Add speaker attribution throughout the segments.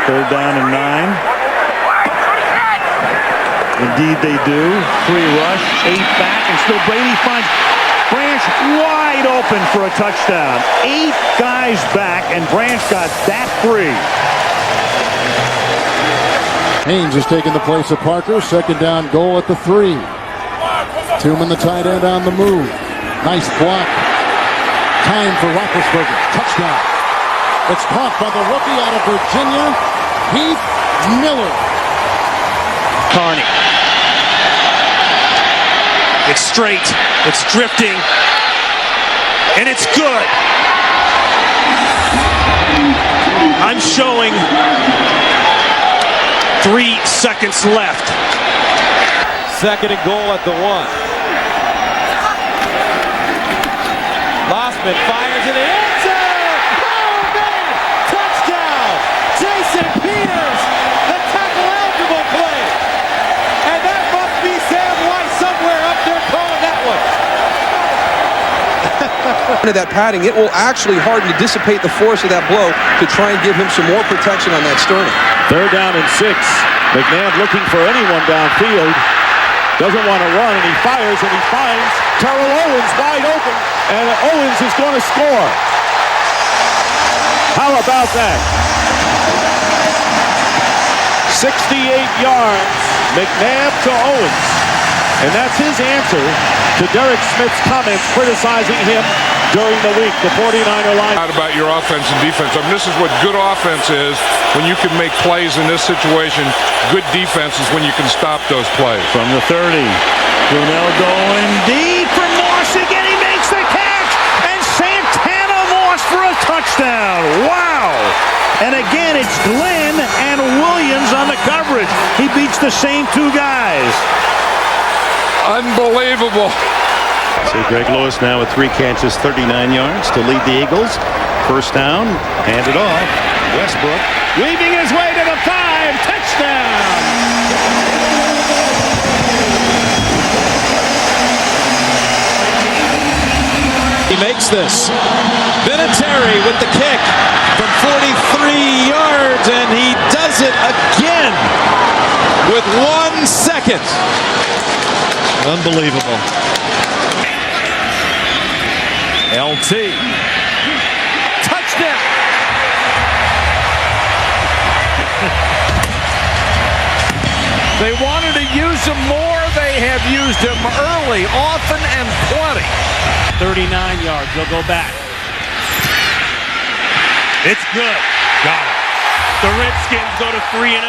Speaker 1: Third down and 9. Indeed they do. 3 rush, 8 back, and still Brady finds Branch wide open for a touchdown. 8 guys back, and Branch got that free.
Speaker 2: Haynes is taking the place of Parker. Second down goal at the 3. Tooman, the tight end, on the move. Nice block. Time for Roethlisberger. Touchdown. It's caught by the rookie out of Virginia, Heath Miller.
Speaker 3: Carney. It's straight. It's drifting. And it's good. I'm showing 3 seconds left.
Speaker 4: Second and goal at the 1. Lossman fires in the end zone. Oh, man! Touchdown! Jason Peters, the tackle-eligible play. And that must be Sam White somewhere up there calling that one.
Speaker 5: That padding, it will actually harden to dissipate the force of that blow to try and give him some more protection on that sternum.
Speaker 1: Third down and 6. McNabb looking for anyone downfield. Doesn't want to run, and he fires, and he finds Terrell Owens wide open, and Owens is going to score. How about that? 68 yards, McNabb to Owens. And that's his answer to Derek Smith's comments criticizing him during the week. The 49er line.
Speaker 6: About your offense and defense. I mean, this is what good offense is, when you can make plays in this situation. Good defense is when you can stop those plays.
Speaker 1: From the 30, Brunell going deep for Moss again. He makes the catch, and Santana Moss for a touchdown. Wow! And again, it's Glenn and Williams on the coverage. He beats the same 2 guys.
Speaker 6: Unbelievable.
Speaker 1: So Greg Lewis now with 3 catches, 39 yards to lead the Eagles. First down, handed off. Westbrook weaving his way to the 5. Touchdown!
Speaker 4: He makes this. Vinatieri with the kick from 43 yards, and he does it again with 1 second. Unbelievable. LT. Touchdown.
Speaker 7: They wanted to use him more. They have used him early, often, and plenty.
Speaker 3: 39 yards. They'll go back. It's good. Got it. The Redskins go to 3-0.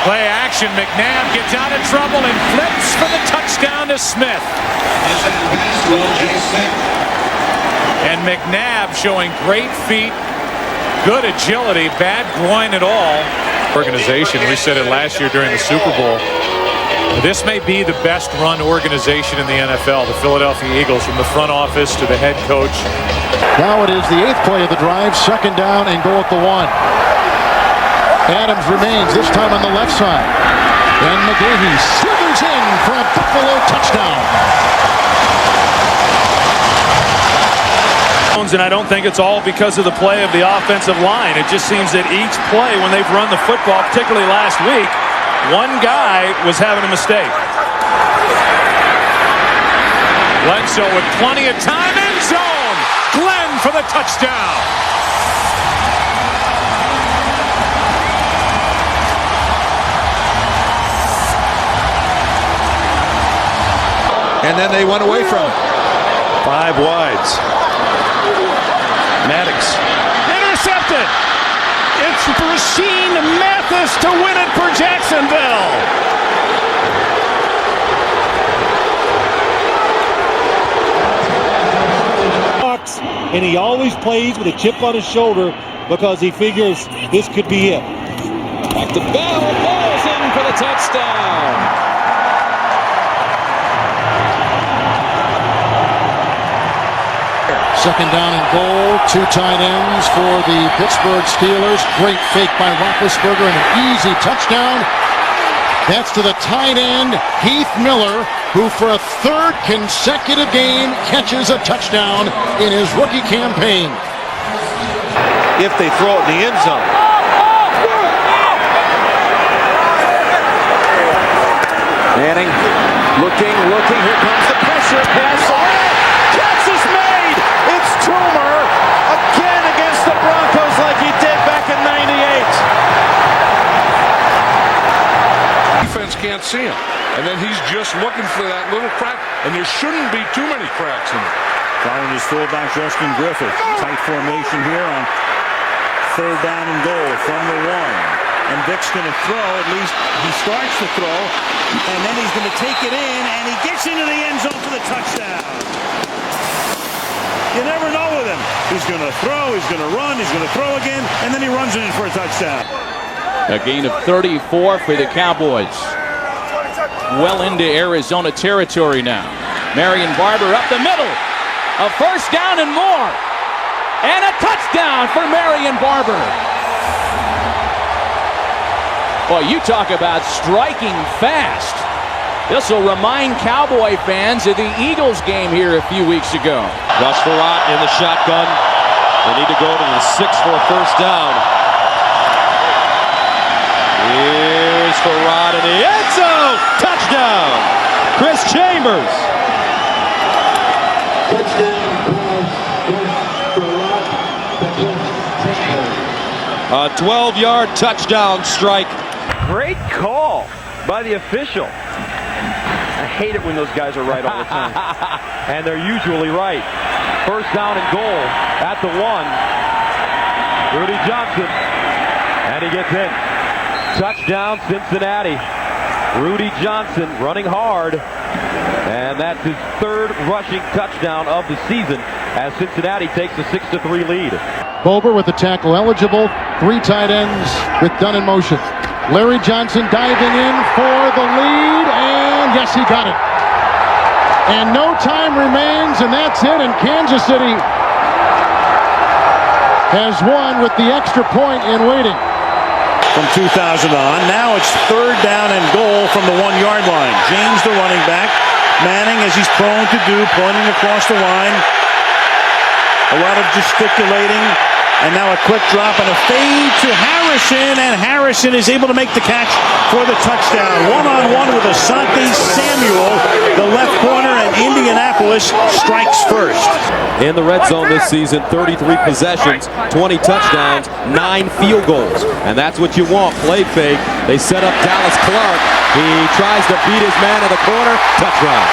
Speaker 7: Play action. McNabb gets out of trouble and flips for the touchdown to Smith. And McNabb showing great feet, good agility, bad groin at all. Organization, we said it last year during the Super Bowl. This may be the best run organization in the NFL, the Philadelphia Eagles, from the front office to the head coach.
Speaker 2: Now it is the 8th play of the drive. Second down and goal at the 1. Adams remains, this time on the left side. And McGahee slithers in for a Buffalo touchdown.
Speaker 7: And I don't think it's all because of the play of the offensive line. It just seems that each play when they've run the football, particularly last week, one guy was having a mistake. Bledsoe with plenty of time, end zone. Glenn for the touchdown.
Speaker 4: And then they went away from it.
Speaker 1: 5 wides. Maddox.
Speaker 7: Intercepted. It's Rasheed Mathis to win it for Jacksonville.
Speaker 8: And he always plays with a chip on his shoulder because he figures this could be it.
Speaker 4: Back to Bell. Bell's in for the touchdown.
Speaker 2: Second down and goal. 2 tight ends for the Pittsburgh Steelers. Great fake by Roethlisberger and an easy touchdown. That's to the tight end, Heath Miller, who for a third consecutive game catches a touchdown in his rookie campaign.
Speaker 4: If they throw it in the end zone. Manning looking. Here comes the pressure. Pass away. Catch is made. It's Toomer again against the Broncos like he did back in '98.
Speaker 6: Defense can't see him. And then he's just looking for that little crack. And there shouldn't be too many cracks in it.
Speaker 1: Following his fullback, Justin Griffith. Tight formation here on third down and goal from the 1. And Vic's going to throw. At least he starts to throw. And then he's going to take it in. And he gets into the end zone for the touchdown. You never know with him. He's going to throw. He's going to run. He's going to throw again. And then he runs it in for a touchdown.
Speaker 9: A gain of 34 for the Cowboys. Well into Arizona territory now. Marion Barber up the middle. A first down and more. And a touchdown for Marion Barber. Boy, you talk about striking fast. This will remind Cowboy fans of the Eagles game here a few weeks ago.
Speaker 4: Gus Farrat in the shotgun. They need to go to the 6 for a first down. Here's Farrat in the end zone. Touchdown. Chris Chambers. A 12-yard touchdown strike.
Speaker 10: Great call by the official. I hate it when those guys are right all the time. And they're usually right. First down and goal at the 1. Rudy Johnson. And he gets in. Touchdown Cincinnati. Rudy Johnson running hard. And that's his third rushing touchdown of the season as Cincinnati takes a 6-3 lead.
Speaker 2: Bober with the tackle eligible. 3 tight ends with Dunn in motion. Larry Johnson diving in for the lead, and yes, he got it. And no time remains, and that's it, and Kansas City has won with the extra point in waiting.
Speaker 1: From 2000 on, now it's third down and goal from the 1-yard line. James, the running back. Manning, as he's prone to do, pointing across the line. A lot of gesticulating. And now a quick drop and a fade to Harrison, and Harrison is able to make the catch for the touchdown. One-on-one with Asante Samuel, the left corner, and Indianapolis strikes first.
Speaker 4: In the red zone this season, 33 possessions, 20 touchdowns, 9 field goals. And that's what you want. Play fake. They set up Dallas Clark. He tries to beat his man in the corner. Touchdown.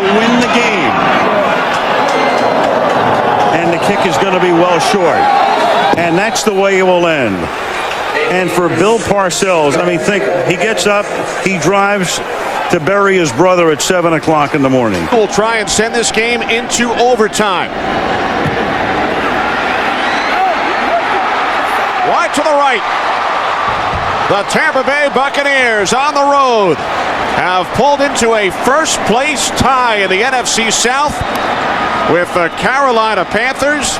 Speaker 1: Win the game, and the kick is going to be well short, and that's the way it will end. And for Bill Parcells, I mean, think, he gets up, he drives to bury his brother at 7 o'clock in the morning.
Speaker 2: We'll try and send this game into overtime. Wide to the right. The Tampa Bay Buccaneers on the road have pulled into a first-place tie in the NFC South with the Carolina Panthers.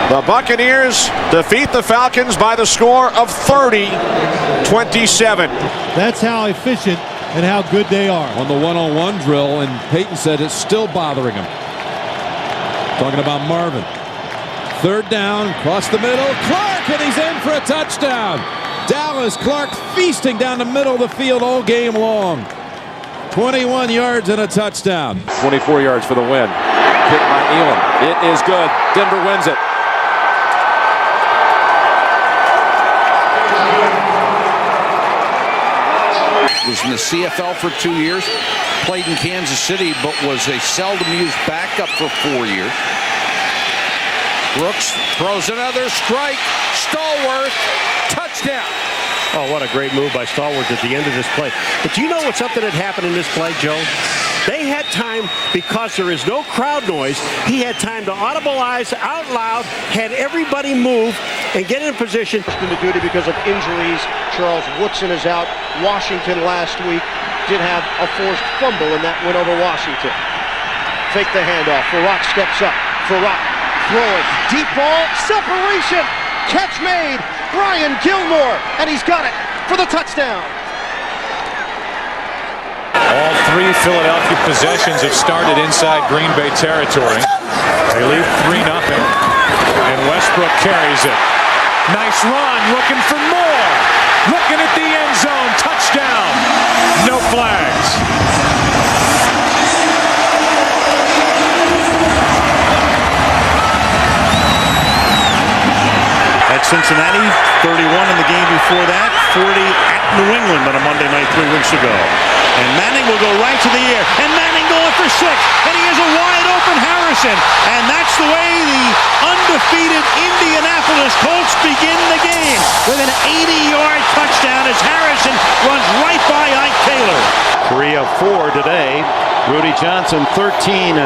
Speaker 2: The Buccaneers defeat the Falcons by the score of 30-27.
Speaker 8: That's how efficient and how good they are.
Speaker 11: On the one-on-one drill, and Peyton said it's still bothering him. Talking about Marvin. Third down, across the middle. Clark, and he's in for a touchdown. Dallas Clark feasting down the middle of the field all game long. 21 yards and a touchdown.
Speaker 4: 24 yards for the win. Kick by Elam. It is good. Denver wins it.
Speaker 12: Was in the CFL for 2 years. Played in Kansas City, but was a seldom used backup for 4 years. Brooks throws another strike. Stallworth. Touchdown.
Speaker 10: Oh, what a great move by Stallworth at the end of this play. But do you know what something that happened in this play, Joe? They had time, because there is no crowd noise, he had time to audibilize out loud, had everybody move and get in position.
Speaker 13: In the duty because of injuries. Charles Woodson is out. Washington last week did have a forced fumble in that win over Washington. fake the handoff. Farouk steps up. Farouk throwing. Deep ball. Separation. Catch made. Brian Gilmore. And he's got it for the touchdown.
Speaker 7: All three Philadelphia possessions have started inside Green Bay territory. They lead 3-0. And Westbrook carries it. Nice run. Looking for more. Looking at the end zone. Touchdown. No flags.
Speaker 1: At Cincinnati, 31 in the game before that, 40 at New England on a Monday night 3 weeks ago. And Manning will go right to the air. And Manning going for 6. And he has a wide open Harrison. And that's the way the undefeated Indianapolis Colts begin the game. With an 80-yard touchdown as Harrison runs right by Ike Taylor.
Speaker 14: 3 of 4 today. Rudy Johnson 13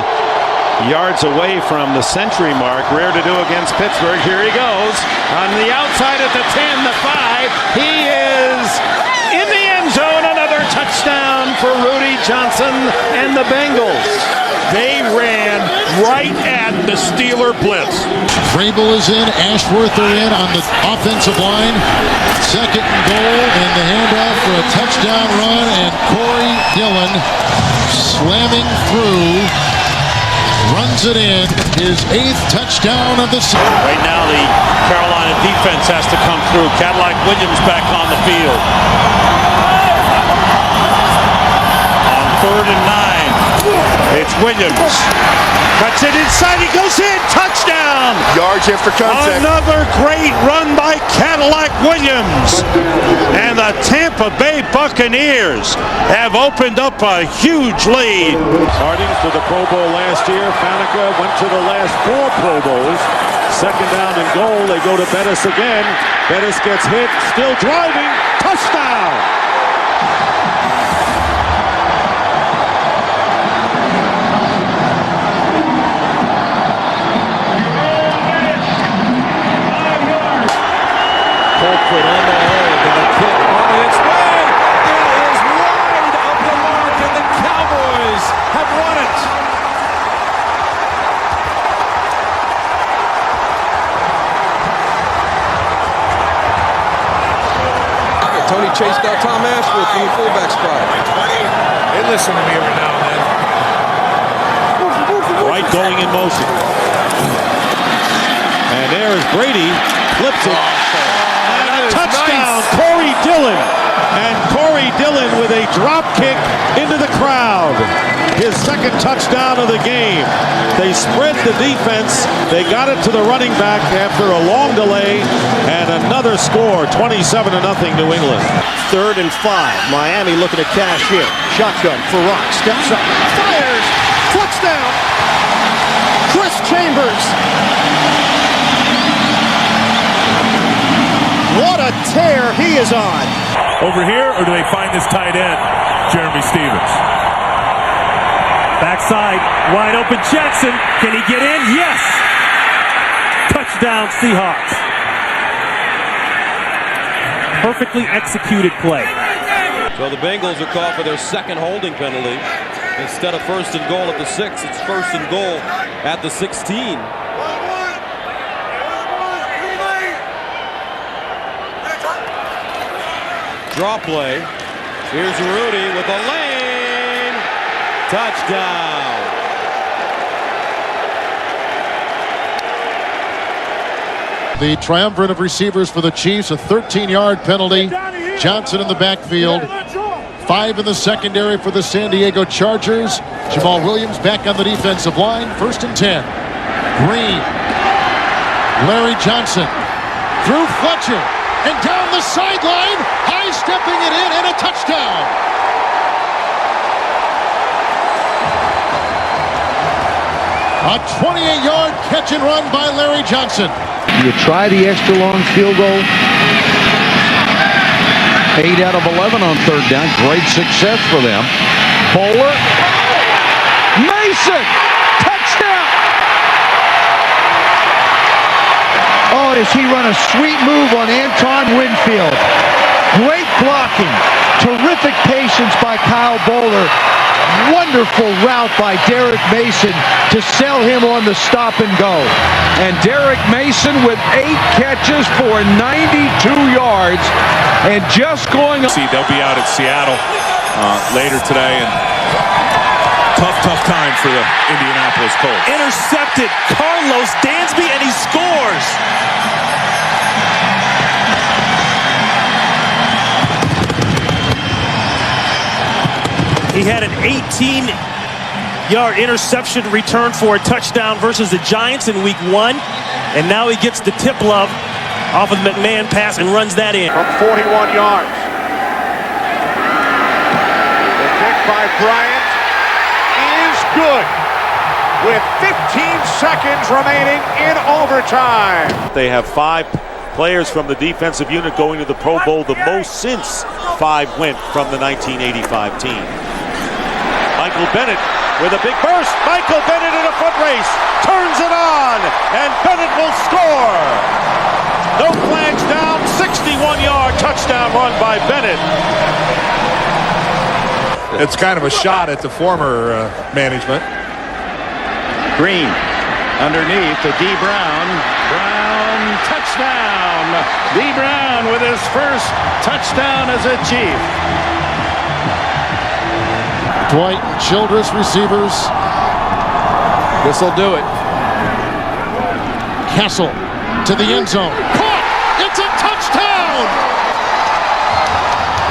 Speaker 14: yards away from the century mark. Rare to do against Pittsburgh. Here he goes. On the outside at the 10, the 5. He is in the end zone. Another touchdown for Rudy Johnson and the Bengals.
Speaker 1: They ran right at the Steeler blitz.
Speaker 2: Vrabel is in. Ashworth are in on the offensive line. 2nd and goal, and the handoff for a touchdown run, and Corey Dillon slamming through. Runs it in, his 8th touchdown of the season.
Speaker 1: Right now the Carolina defense has to come through. Cadillac Williams back on the field. On 3rd and 9, it's Williams. Cuts it inside, he goes in, touchdown!
Speaker 15: Yards after contact.
Speaker 1: Another great run by Cadillac Williams. And the Tampa Bay Buccaneers have opened up a huge lead.
Speaker 11: Harding to the Pro Bowl last year. Faneca went to the last 4 Pro Bowls. 2nd down and goal. They go to Bettis again. Bettis gets hit. Still driving. Touchdown! Colquitt on the hold, and the kick on its way. It is wide of the mark, and the Cowboys have won it.
Speaker 5: Tony chased out Tom Ashworth from the fullback spot.
Speaker 3: They listen to me every now and then.
Speaker 8: Right going in motion. And there's Brady. Flips it. And a touchdown, nice. Corey Dillon. And Corey Dillon with a drop kick into the crowd. His 2nd touchdown of the game. They spread the defense. They got it to the running back after a long delay. And another score, 27-0 New England.
Speaker 13: 3rd and 5. Miami looking to cash in. Shotgun. Farouk steps up. Fires. Touchdown. Chris Chambers. What a tear he is on.
Speaker 3: Over here, or do they find this tight end, Jeremy Stevens? Backside, wide open Jackson. Can he get in? Yes! Touchdown Seahawks. Perfectly executed play.
Speaker 4: So the Bengals are called for their 2nd holding penalty. Instead of 1st and goal at the 6, it's 1st and goal at the 16. Draw play. Here's Rudy with a lane. Touchdown.
Speaker 2: The triumvirate of receivers for the Chiefs, a 13-yard penalty. Johnson in the backfield. 5 in the secondary for the San Diego Chargers. Jamal Williams back on the defensive line. 1st and 10. Green. Larry Johnson. Through Fletcher. And down the sideline. High-stepping it in and a touchdown. A 28-yard catch and run by Larry Johnson.
Speaker 15: You try the extra long field goal. 8 out of 11 on 3rd down. Great success for them. Bowler. Mason. Touchdown. Oh, does he run a sweet move on Anton Winfield. Great blocking.
Speaker 13: Terrific patience by Kyle Bowler. Wonderful route by Derek Mason to sell him on the stop and go.
Speaker 12: And Derek Mason with 8 catches for 92 yards and just going.
Speaker 3: See, they'll be out at Seattle later today, and tough time for the Indianapolis Colts.
Speaker 4: Intercepted Carlos Dansby, and he scores. He had an 18-yard interception return for a touchdown versus the Giants in week 1. And now he gets the tip glove off of the McMahon pass and runs that in.
Speaker 8: From 41 yards. The kick by Bryant is good with 15 seconds remaining in overtime.
Speaker 16: They have 5 players from the defensive unit going to the Pro Bowl, the most since 5 went from the 1985 team. Michael Bennett with a big burst. Michael Bennett in a foot race. Turns it on. And Bennett will score. No flags down. 61-yard touchdown run by Bennett.
Speaker 6: It's kind of a shot at the former management.
Speaker 14: Green underneath to D. Brown. Brown touchdown. D. Brown with his first touchdown as a Chief.
Speaker 2: Dwight and Childress receivers.
Speaker 9: This'll do it.
Speaker 2: Kessel to the end zone. Caught! It's a touchdown!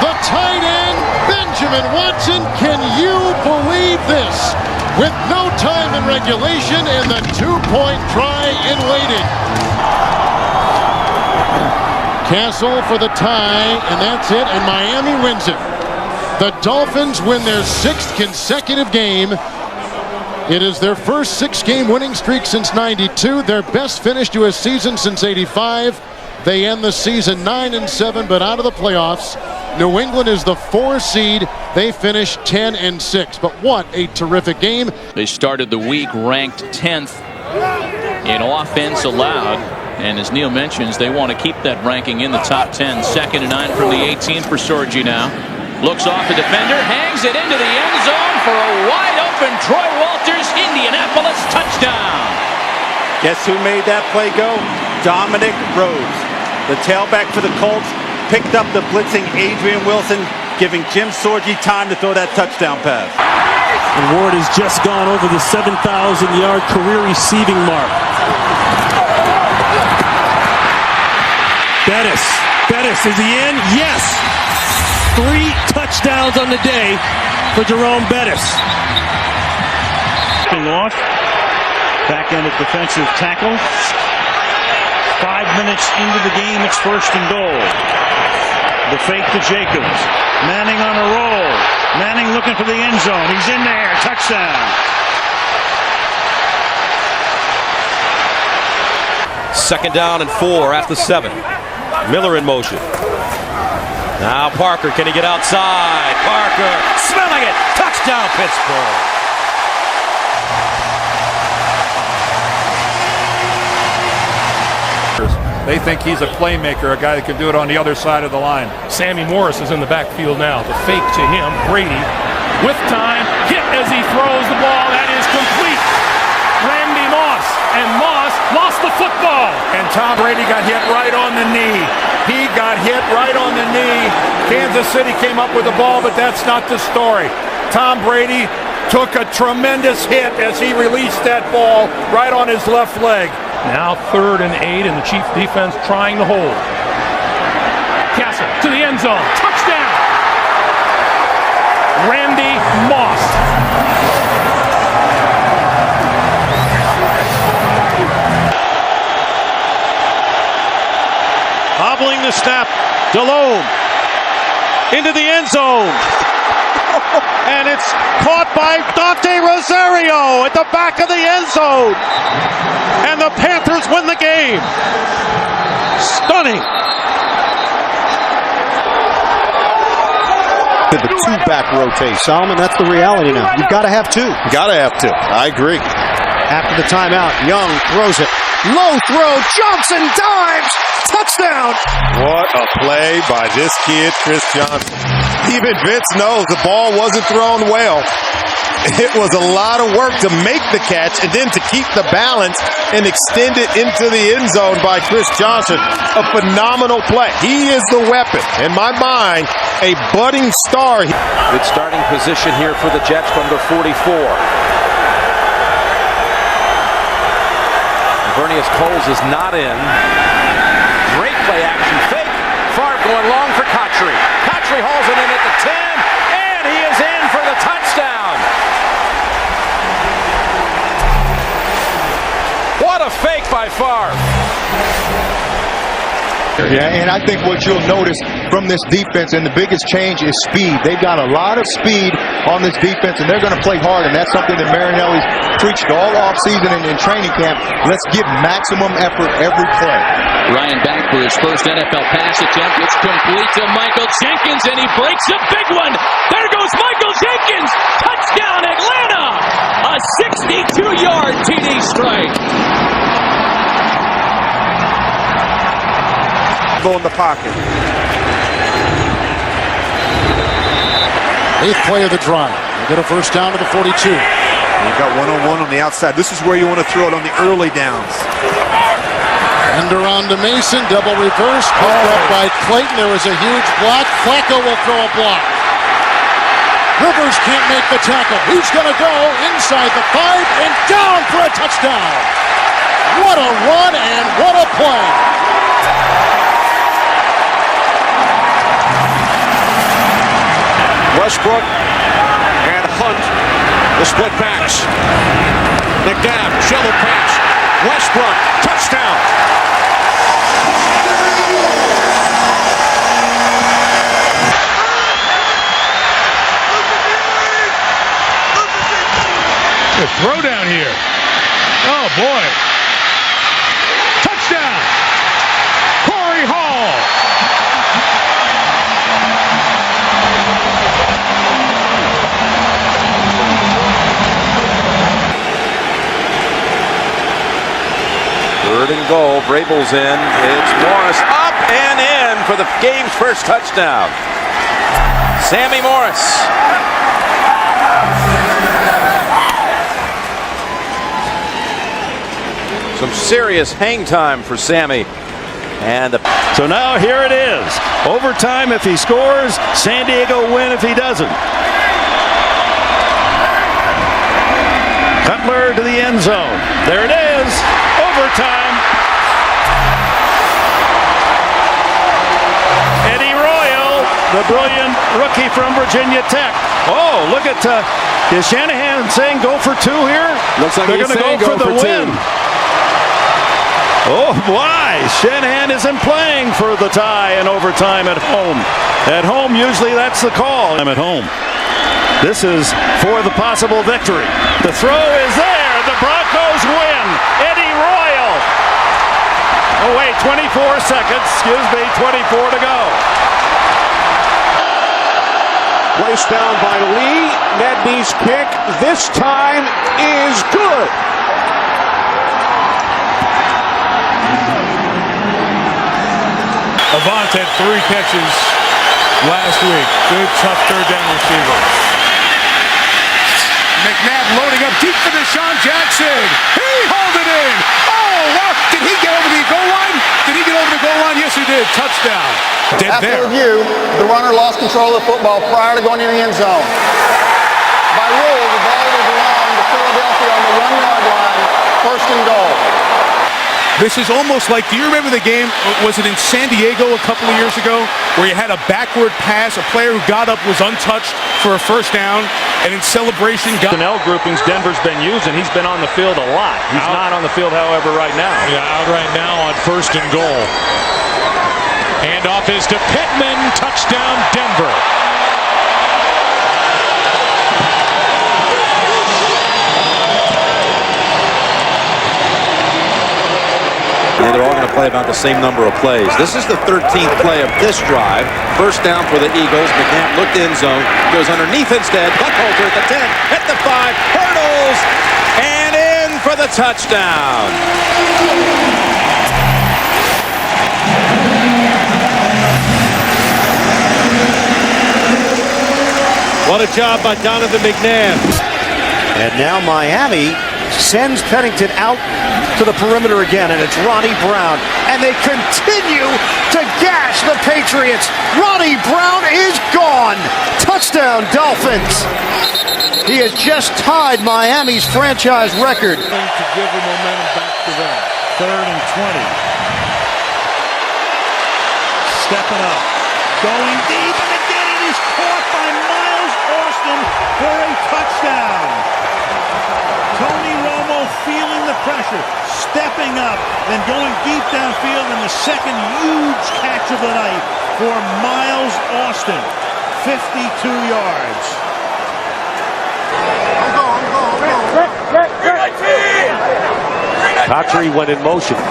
Speaker 2: The tight end, Benjamin Watson. Can you believe this? With no time in regulation and the 2-point try in waiting. Castle for the tie, and that's it, and Miami wins it. The Dolphins win their 6th consecutive game. It is their first 6-game winning streak since '92, their best finish to a season since '85. They end the season 9-7, but out of the playoffs. New England is the 4 seed. They finish 10-6. But what a terrific game.
Speaker 9: They started the week ranked 10th in offense allowed. And as Neil mentions, they want to keep that ranking in the top 10. 2nd and 9 from the 18 for Sorgi now. Looks off the defender, hangs it into the end zone for a wide-open Troy Walters Indianapolis touchdown.
Speaker 17: Guess who made that play go? Dominic Rhodes. The tailback for the Colts picked up the blitzing Adrian Wilson, giving Jim Sorgi time to throw that touchdown pass.
Speaker 4: And Ward has just gone over the 7,000-yard career receiving mark. Bettis, is he in? Yes! 3 touchdowns on the day for Jerome Bettis.
Speaker 10: Off. Back-ended defensive tackle. 5 minutes into the game, it's 1st and goal. The fake to Jacobs. Manning on a roll. Manning looking for the end zone. He's in there. Touchdown.
Speaker 4: 2nd down and 4 after 7. Miller in motion. Now Parker, can he get outside? Parker, smelling it. Touchdown, Pittsburgh.
Speaker 6: They think he's a playmaker, a guy that can do it on the other side of the line.
Speaker 3: Sammy Morris is in the backfield now. The fake to him. Brady with time. Hit as he throws the ball. That is complete. Randy Moss. And Moss lost the football.
Speaker 6: And Tom Brady got hit right on the knee. He got hit right on the knee. Kansas City came up with the ball, but that's not the story. Tom Brady took a tremendous hit as he released that ball right on his left leg.
Speaker 3: Now 3rd and 8, and the Chiefs defense trying to hold. Castle to the end zone. Touchdown! Randy Moss.
Speaker 8: Hobbling the snap. Delhomme into the end zone. And it's caught by Dante Rosario at the back of the end zone. And the Panthers win the game. Stunning.
Speaker 13: The 2-back rotate. Solomon, that's the reality now. You've got to have 2.
Speaker 14: Got to have 2. I agree.
Speaker 13: After the timeout, Young throws it. Low throw. Johnson dives. Touchdown.
Speaker 18: What a play by this kid, Chris Johnson. Even Vince knows the ball wasn't thrown well. It was a lot of work to make the catch and then to keep the balance and extend it into the end zone by Chris Johnson. A phenomenal play. He is the weapon. In my mind, a budding star.
Speaker 12: Good starting position here for the Jets from the 44. Vernius Coles is not in. Great play action fake. Favre going long for Cotchery. Cotchery hauls it in at the 10, and he is in for the touchdown. What a fake by Favre.
Speaker 19: Yeah, and I think what you'll notice from this defense, and the biggest change is speed. They've got a lot of speed on this defense, and they're going to play hard, and that's something that Marinelli's preached all offseason and in training camp. Let's give maximum effort every play.
Speaker 9: Ryan back for his first NFL pass attempt. It's complete to Michael Jenkins, and he breaks a big one. There goes Michael Jenkins. Touchdown, Atlanta. A 62-yard TD strike.
Speaker 14: In the pocket.
Speaker 2: Eighth play of the drive. They get a first down to the 42.
Speaker 14: You've got one-on-one on the outside. This is where you want to throw it on the early downs.
Speaker 2: End around to Mason. Double reverse. Picked up by Clayton. There was a huge block. Flacco will throw a block. Rivers can't make the tackle. He's going to go inside the 5 and down for a touchdown. What a run and what a play.
Speaker 12: Westbrook and Hunt, the split pass. McNabb, shovel pass. Westbrook, touchdown.
Speaker 3: Good throw down here. Oh boy. Touchdown. Corey Hall.
Speaker 12: Third and goal. Vrabel's in. It's Morris up and in for the game's first touchdown. Sammy Morris. Some serious hang time for Sammy. And
Speaker 14: so now here it is. Overtime if he scores. San Diego win if he doesn't. Cutler to the end zone. There it is. Overtime. Eddie Royal, the brilliant rookie from Virginia Tech. Oh, look at is Shanahan saying go for 2 here?
Speaker 5: Looks like
Speaker 14: they're going to go for the win. Oh, why? Shanahan isn't playing for the tie in overtime at home. At home, usually that's the call. I'm at home. This is for the possible victory. The throw is there. The Broncos win. Eddie Royal. Oh, wait, 24 seconds. Excuse me, 24 to go.
Speaker 20: Placed down by Lee. Nedney's kick this time is good.
Speaker 3: Avant had 3 catches last week. Good, tough third down receiver.
Speaker 6: McNabb loading up deep for Deshaun Jackson. He hauled it in. Oh, wow. Did he get over the goal line? Did he get over the goal line? Yes, he did. Touchdown. Dead
Speaker 21: After
Speaker 6: there.
Speaker 21: review, the runner lost control of the football prior to going in the end zone. By rule, the ball will belong to Philadelphia on the 1-yard line, first and goal.
Speaker 6: This is almost like, do you remember the game, was it in San Diego a couple of years ago, where you had a backward pass, a player who got up was untouched for a first down, and in celebration got...
Speaker 22: Personnel groupings Denver's been using. He's been on the field a lot. He's not on the field, however, right now.
Speaker 3: Yeah, out right now on first and goal. Handoff is to Pittman. Touchdown, Denver.
Speaker 12: And they're all going to play about the same number of plays. This is the 13th play of this drive. First down for the Eagles. McNabb looked end zone. Goes underneath instead. Buckholzer at the 10. At the 5. Hurdles. And in for the touchdown.
Speaker 8: a job by Donovan McNabb.
Speaker 13: And now Miami sends Pennington out to the perimeter again, and it's Ronnie Brown. And they continue to gash the Patriots. Ronnie Brown is gone. Touchdown, Dolphins. He has just tied Miami's franchise record.
Speaker 8: To give the momentum back to them. 3rd and 20. Stepping up. Going deep, and again it is caught by Miles Austin for a touchdown. Tony Romo feeling the pressure, stepping up, then going deep downfield, and the second huge catch of the night for Miles Austin. 52 yards.
Speaker 14: Cotchery went in motion. And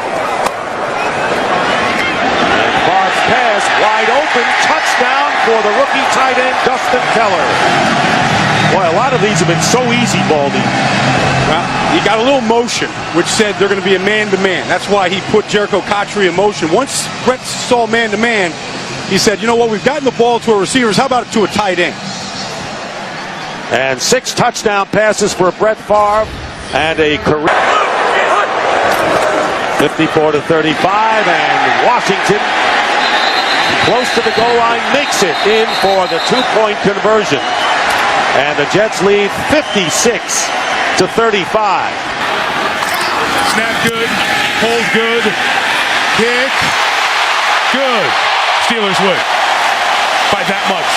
Speaker 14: Bob's pass wide open. Touchdown for the rookie tight end, Dustin Keller.
Speaker 6: Boy, a lot of these have been so easy, Baldy.
Speaker 1: Well, he got a little motion, which said they're going to be a man-to-man. That's why he put Jericho Cotchery in motion. Once Brett saw man-to-man, he said, you know what, we've gotten the ball to our receivers. How about it to a tight end?
Speaker 14: And 6 touchdown passes for Brett Favre and a career 54-35, and Washington close to the goal line makes it in for the 2-point conversion. And the Jets lead 56-35.
Speaker 3: Snap good, hold good, kick good. Steelers win by that much.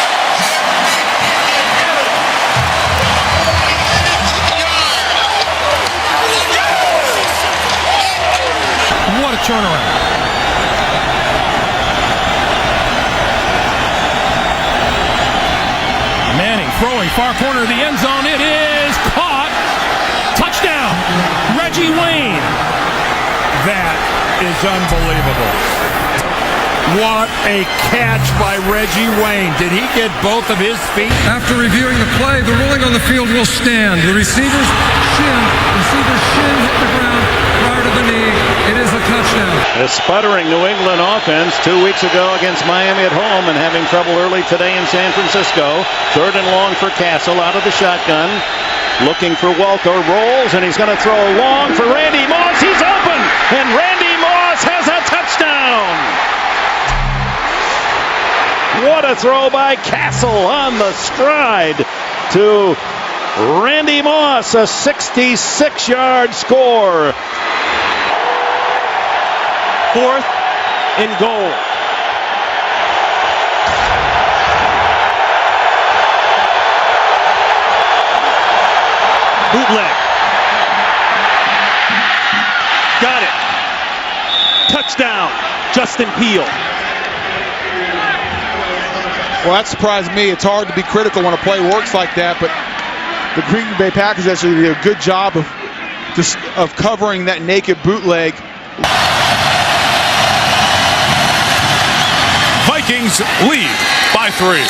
Speaker 3: What a turnaround. Manning throwing far corner of the end zone. It is caught. Touchdown. Reggie Wayne. That is unbelievable. What a catch by Reggie Wayne. Did he get both of his feet?
Speaker 7: After reviewing the play, the ruling on the field will stand. The receiver's shin hit the ground prior to the knee. It is a touchdown.
Speaker 14: The sputtering New England offense 2 weeks ago against Miami at home and having trouble early today in San Francisco. 3rd and long for Castle out of the shotgun. Looking for Welker. Rolls, and he's going to throw long for Randy Moss. He's open, and Randy Moss has a touchdown. What a throw by Castle on the stride to Randy Moss, a 66-yard score. 4th and goal. Bootleg. Got it. Touchdown, Justin Peele.
Speaker 23: Well, that surprised me. It's hard to be critical when a play works like that, but the Green Bay Packers actually did a good job of covering that naked bootleg.
Speaker 3: Vikings lead by 3.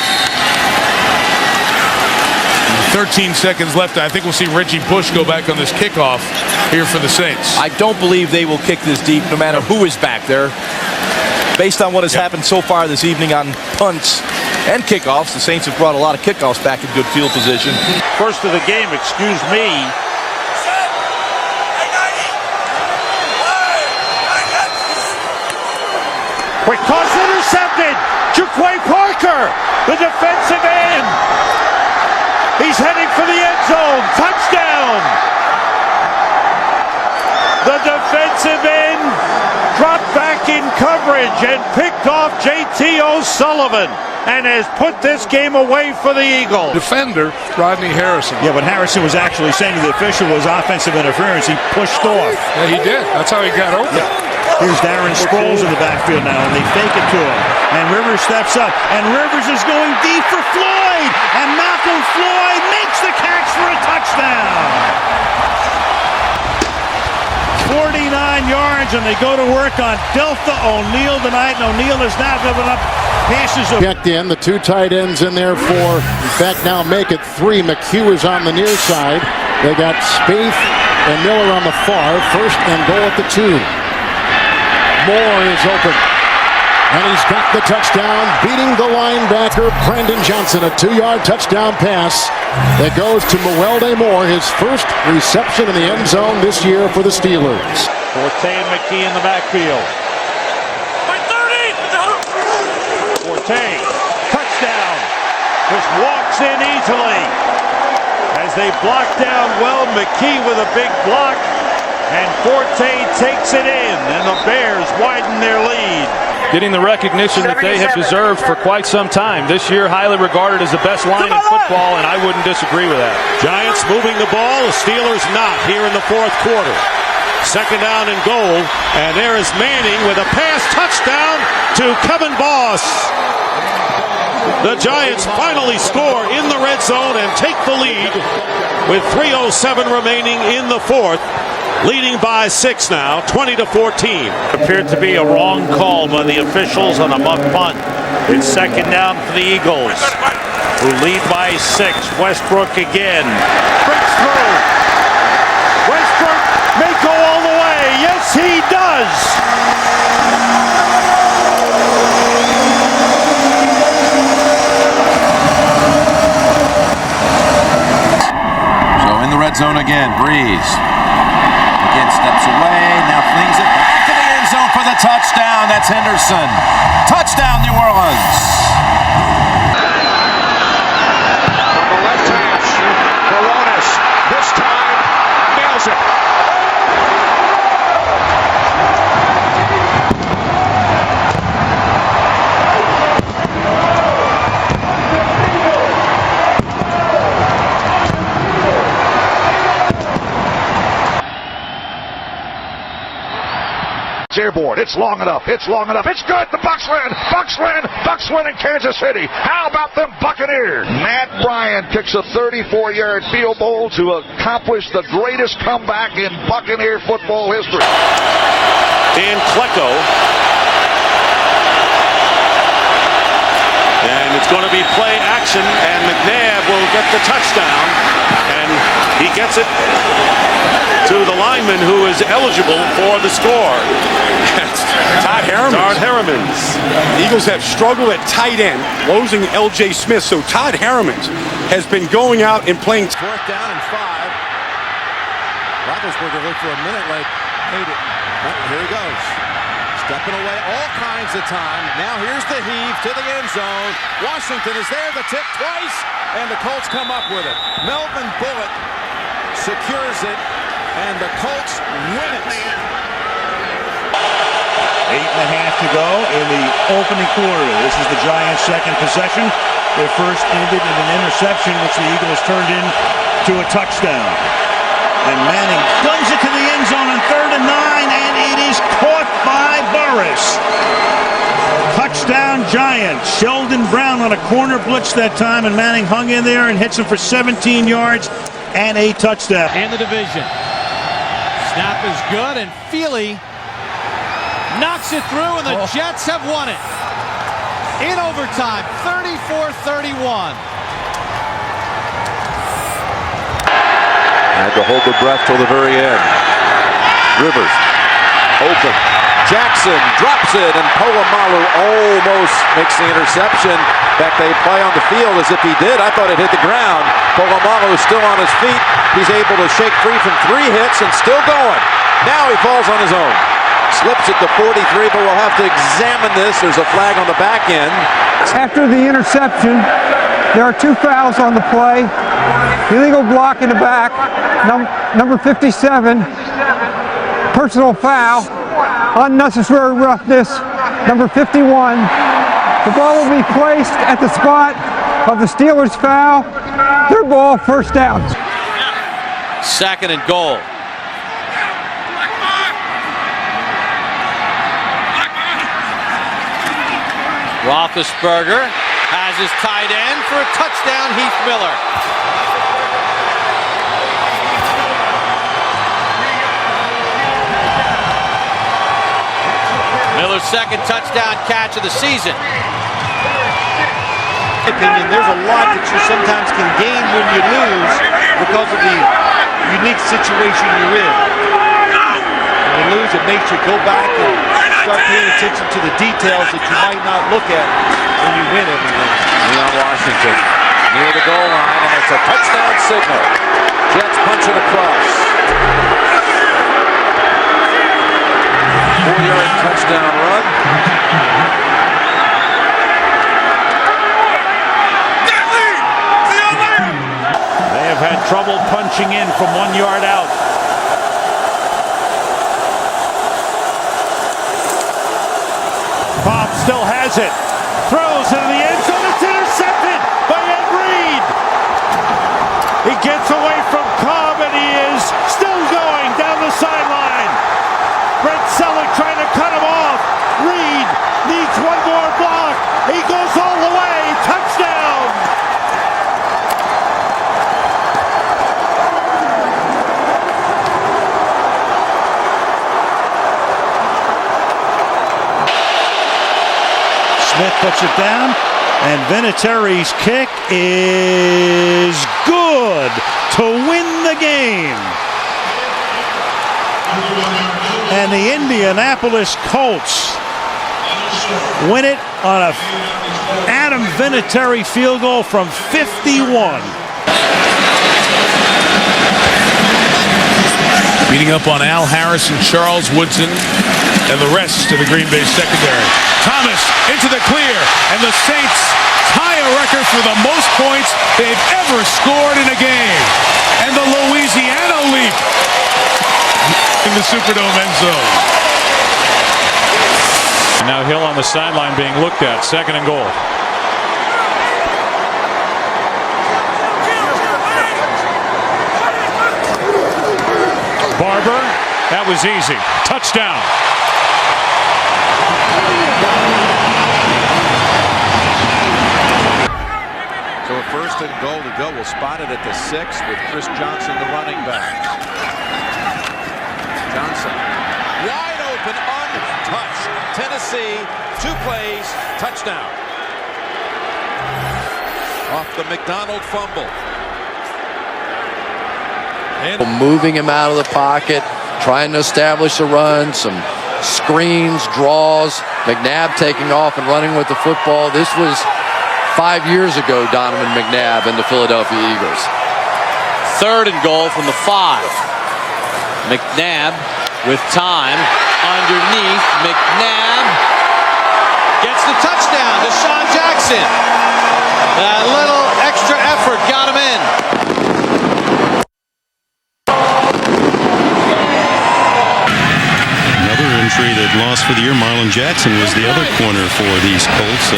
Speaker 3: 13 seconds left. I think we'll see Reggie Bush go back on this kickoff here for the Saints.
Speaker 24: I don't believe they will kick this deep no matter who is back there. Based on what has happened so far this evening on punts and kickoffs, the Saints have brought a lot of kickoffs back in good field position.
Speaker 16: First of the game, excuse me.
Speaker 14: Quick toss intercepted. Jaquay Parker, the defensive end. He's heading for the end zone. Touchdown. The defensive end dropped back in coverage and picked off J.T. O'Sullivan and has put this game away for the Eagles.
Speaker 3: Defender, Rodney Harrison.
Speaker 14: Yeah, but Harrison was actually saying to the official was offensive interference. He pushed off.
Speaker 3: Yeah, he did. That's how he got open.
Speaker 14: Yeah. Here's Darren Sproles in the backfield now, and they fake it to him. And Rivers steps up, and Rivers is going deep for Floyd. And Malcolm Floyd makes the catch for a touchdown. 49 yards, and they go to work on Delta O'Neal tonight, and O'Neal has now given up passes.
Speaker 2: Checked in, the 2 tight ends in there for, in fact, now make it 3. McHugh is on the near side. They got Spieth and Miller on the far. 1st and goal at the 2. Moore is open. And he's got the touchdown, beating the linebacker, Brandon Johnson. A 2-yard touchdown pass that goes to Mewelde Moore, his first reception in the end zone this year for the Steelers.
Speaker 16: Forte and McKee in the backfield. Forte, touchdown. Just walks in easily. As they block down well, McKee with a big block. And Forte takes it in, and the Bears widen their lead.
Speaker 22: Getting the recognition that they have deserved for quite some time. This year, highly regarded as the best line in football, and I wouldn't disagree with that.
Speaker 16: Giants moving the ball, the Steelers not here in the fourth quarter. Second down and goal, and there is Manning with a pass touchdown to Kevin Boss. The Giants finally score in the red zone and take the lead with 3:07 remaining in the fourth. Leading by 6 now, 20-14. Appeared to be a wrong call by the officials on a muck punt. It's second down for the Eagles, who lead by 6. Westbrook again. Breaks through. Westbrook may go all the way. Yes, he does.
Speaker 12: So in the red zone again, Breeze. Again, steps away, now flings it back to the end zone for the touchdown. That's Henderson. Touchdown, New Orleans.
Speaker 20: On the left hash, Coronas. This time, nails it. Airborne. It's long enough. It's long enough. It's good. The Bucs win. Bucs win. Bucs win in Kansas City. How about them Buccaneers? Matt Bryant kicks a 34-yard field goal to accomplish the greatest comeback in Buccaneer football history.
Speaker 16: Dan Klecko. And it's going to be play action, and McNabb will get the touchdown. And he gets it to the lineman who is eligible for the score.
Speaker 1: Todd Harriman.
Speaker 16: Todd Harrimans.
Speaker 1: The Eagles have struggled at tight end, losing L.J. Smith. So Todd Harriman has been going out and playing.
Speaker 2: Fourth down and 5. Roethlisberger looked for a minute like, hey, here he goes. Stepping away all kinds of time. Now here's the heave to the end zone. Washington is there, the tip twice, and the Colts come up with it. Melvin Bullock secures it, and the Colts win it.
Speaker 10: 8.5 to go in the opening quarter. This is the Giants' second possession. Their first ended in an interception, which the Eagles turned into a touchdown. And Manning guns it to the end zone on 3rd and 9, and it is caught by Burris. Touchdown Giants. Sheldon Brown on a corner blitz that time, and Manning hung in there and hits him for 17 yards and a touchdown.
Speaker 4: In the division. Snap is good, and Feely knocks it through, and the Jets have won it. In overtime, 34-31.
Speaker 12: Had to hold the breath till the very end. Rivers, open. Jackson drops it, and Polamalu almost makes the interception. In fact, they play on the field as if he did. I thought it hit the ground. Polamalu is still on his feet. He's able to shake free from 3 hits and still going. Now he falls on his own. Slips at the 43, but we'll have to examine this. There's a flag on the back end.
Speaker 11: After the interception, there are 2 fouls on the play. Illegal block in the back, number 57, personal foul, unnecessary roughness, number 51. The ball will be placed at the spot of the Steelers' foul. Their ball, first down.
Speaker 9: Second and goal. Roethlisberger has his tight end for a touchdown, Heath Miller. Miller's second touchdown catch of the season.
Speaker 20: Opinion, there's a lot that you sometimes can gain when you lose because of the unique situation you're in.
Speaker 6: you lose, it makes you go back and start paying attention to the details that you might not look at when you win every game.
Speaker 12: Leon Washington near the goal line, and it's a touchdown signal. Jets punch it across. 4-yard touchdown run.
Speaker 10: They have had trouble punching in from 1 yard out. Bob still has it. Throws into the end zone. It's intercepted by Ed Reed. He gets away from Cobb, and he is still going down the sideline. Brent Selleck trying to cut him off. Reed needs one more block. He goes all the way. Touchdown. Smith puts it down, and Vinatieri's kick is good to win the game. And the Indianapolis Colts win it on a Adam Vinatieri field goal from 51.
Speaker 3: Beating up on Al Harris and Charles Woodson and the rest of the Green Bay secondary. Thomas into the clear, and the Saints tie a record for the most points they've ever scored in a game. And the Louisiana leap in the Superdome end zone. And now Hill on the sideline being looked at, 2nd and goal. Barber, that was easy. Touchdown.
Speaker 12: So a 1st and goal to go. We'll spot it at the 6 with Chris Johnson, the running back. Johnson, wide open, untouched. Tennessee, 2 plays, touchdown. Off the McDonald fumble.
Speaker 15: Moving him out of the pocket, trying to establish a run, some screens, draws, McNabb taking off and running with the football. This was 5 years ago, Donovan McNabb and the Philadelphia Eagles.
Speaker 17: 3rd and goal from the 5. McNabb with time underneath. McNabb gets the touchdown. Deshaun Jackson. That little extra effort got him in.
Speaker 18: Another injury that lost for the year. Marlon Jackson was the other corner for these Colts.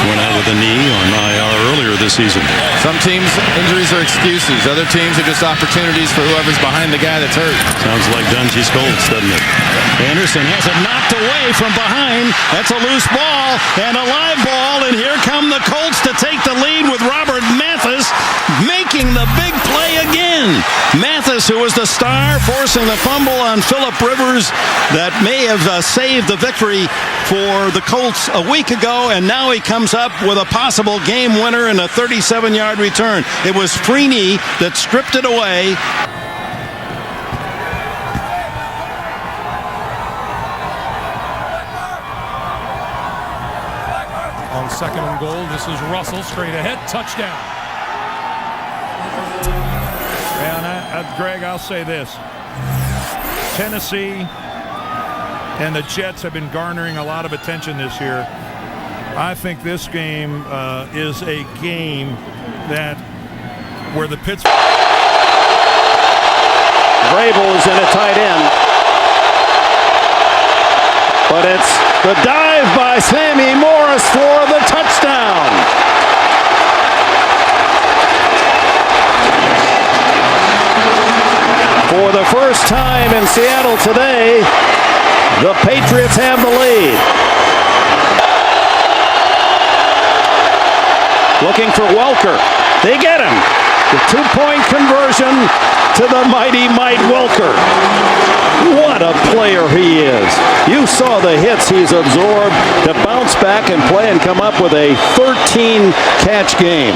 Speaker 18: Went out with a knee on IR earlier this season.
Speaker 19: Some teams, injuries are excuses. Other teams are just opportunities for whoever's behind the guy that's hurt.
Speaker 18: Sounds like Dungy's Colts, doesn't it?
Speaker 8: Anderson has it knocked away from behind. That's a loose ball and a live ball, and here come the Colts to take the lead with Robert Mathis making the big play again. Mathis, who was the star, forcing the fumble on Phillip Rivers that may have saved the victory for the Colts a week ago, and now he comes up with a possible game winner and a 37-yard return. It was Freeney that stripped it away.
Speaker 3: On 2nd and goal, this is Russell straight ahead, touchdown. And Greg, I'll say this. Tennessee and the Jets have been garnering a lot of attention this year. I think this game is a game that where the Pittsburgh...
Speaker 8: Vrabel is in a tight end. But it's the dive by Sammy Morris for the touchdown. For the first time in Seattle today, the Patriots have the lead. Looking for Welker. They get him. The 2-point conversion to the mighty Mike Welker. What a player he is. You saw the hits he's absorbed to bounce back and play and come up with a 13-catch game.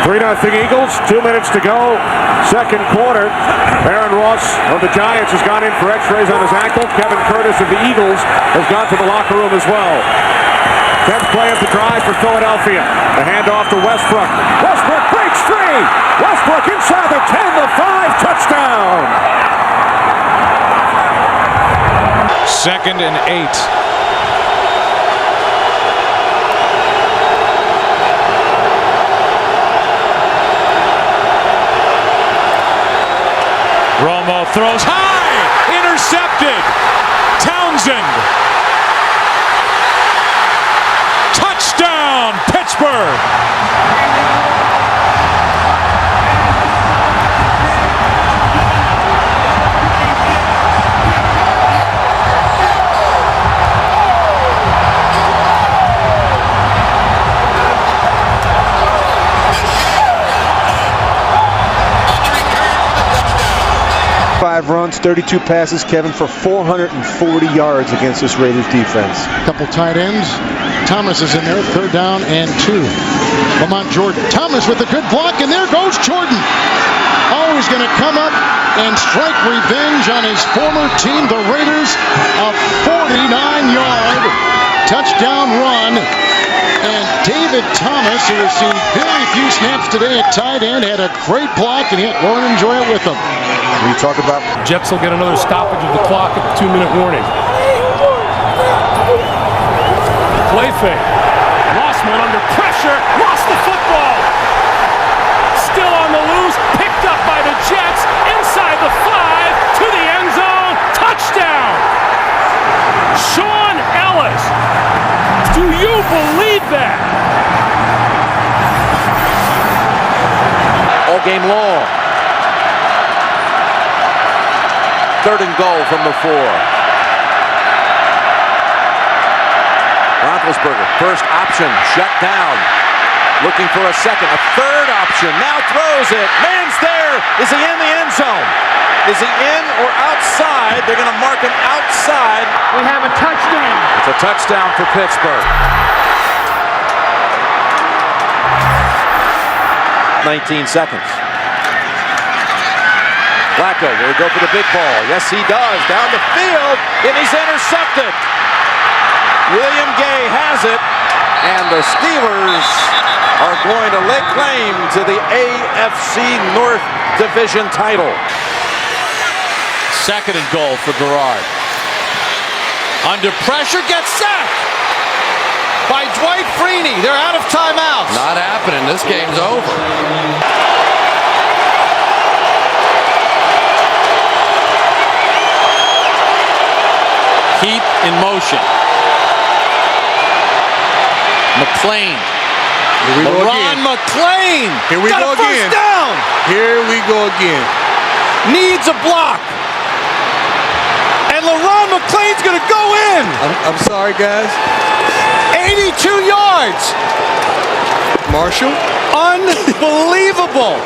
Speaker 5: 3-0 Eagles, 2 minutes to go. Second quarter. Aaron Ross of the Giants has gone in for x-rays on his ankle. Kevin Curtis of the Eagles has gone to the locker room as well. 10th play of the drive for Philadelphia. The handoff to Westbrook. Westbrook breaks free. Westbrook inside the 10, the 5, touchdown.
Speaker 3: 2nd and 8. Romo throws high, intercepted. Townsend. Touchdown, Pittsburgh.
Speaker 8: Five runs, 32 passes, Kevin, for 440 yards against this Raiders defense.
Speaker 2: Couple tight ends. Thomas is in there, 3rd down and 2. Lamont Jordan. Thomas with a good block, and there goes Jordan. Always going to come up and strike revenge on his former team, the Raiders. A 49-yard touchdown run. And David Thomas, who has seen very few snaps today at tight end, had a great block, and he had Lauren enjoy it with him.
Speaker 8: We talk about
Speaker 3: Jets will get another stoppage of the clock at the 2-minute warning. Play fake. Mossman under pressure. Lost the football. Still on the loose. Picked up by the Jets. Inside the 5. To the end zone. Touchdown. Sean Ellis. Do you believe that?
Speaker 12: All game long. 3rd and goal from the 4. Roethlisberger, first option, shut down. Looking for a second, a 3rd option, now throws it. Man's there. Is he in the end zone? Is he in or outside? They're going to mark him outside.
Speaker 11: We have a touchdown.
Speaker 12: It's a touchdown for Pittsburgh. 19 seconds. Flacco will go for the big ball. Yes, he does. Down the field, and he's intercepted. William Gay has it, and the Steelers are going to lay claim to the AFC North Division title.
Speaker 17: 2nd and goal for Garrard. Under pressure, gets sacked by Dwight Freeney. They're out of timeouts.
Speaker 15: Not happening. This game's over.
Speaker 17: Heat in motion. McClain.
Speaker 1: Here we go
Speaker 17: Ron
Speaker 1: again.
Speaker 17: McClain.
Speaker 1: Here we
Speaker 17: got
Speaker 1: go
Speaker 17: a first
Speaker 1: again.
Speaker 17: down.
Speaker 1: Here we go again.
Speaker 17: Needs a block. And LaRon McClain's going to go in.
Speaker 1: I'm sorry, guys.
Speaker 17: 82 yards.
Speaker 1: Marshall.
Speaker 17: Unbelievable.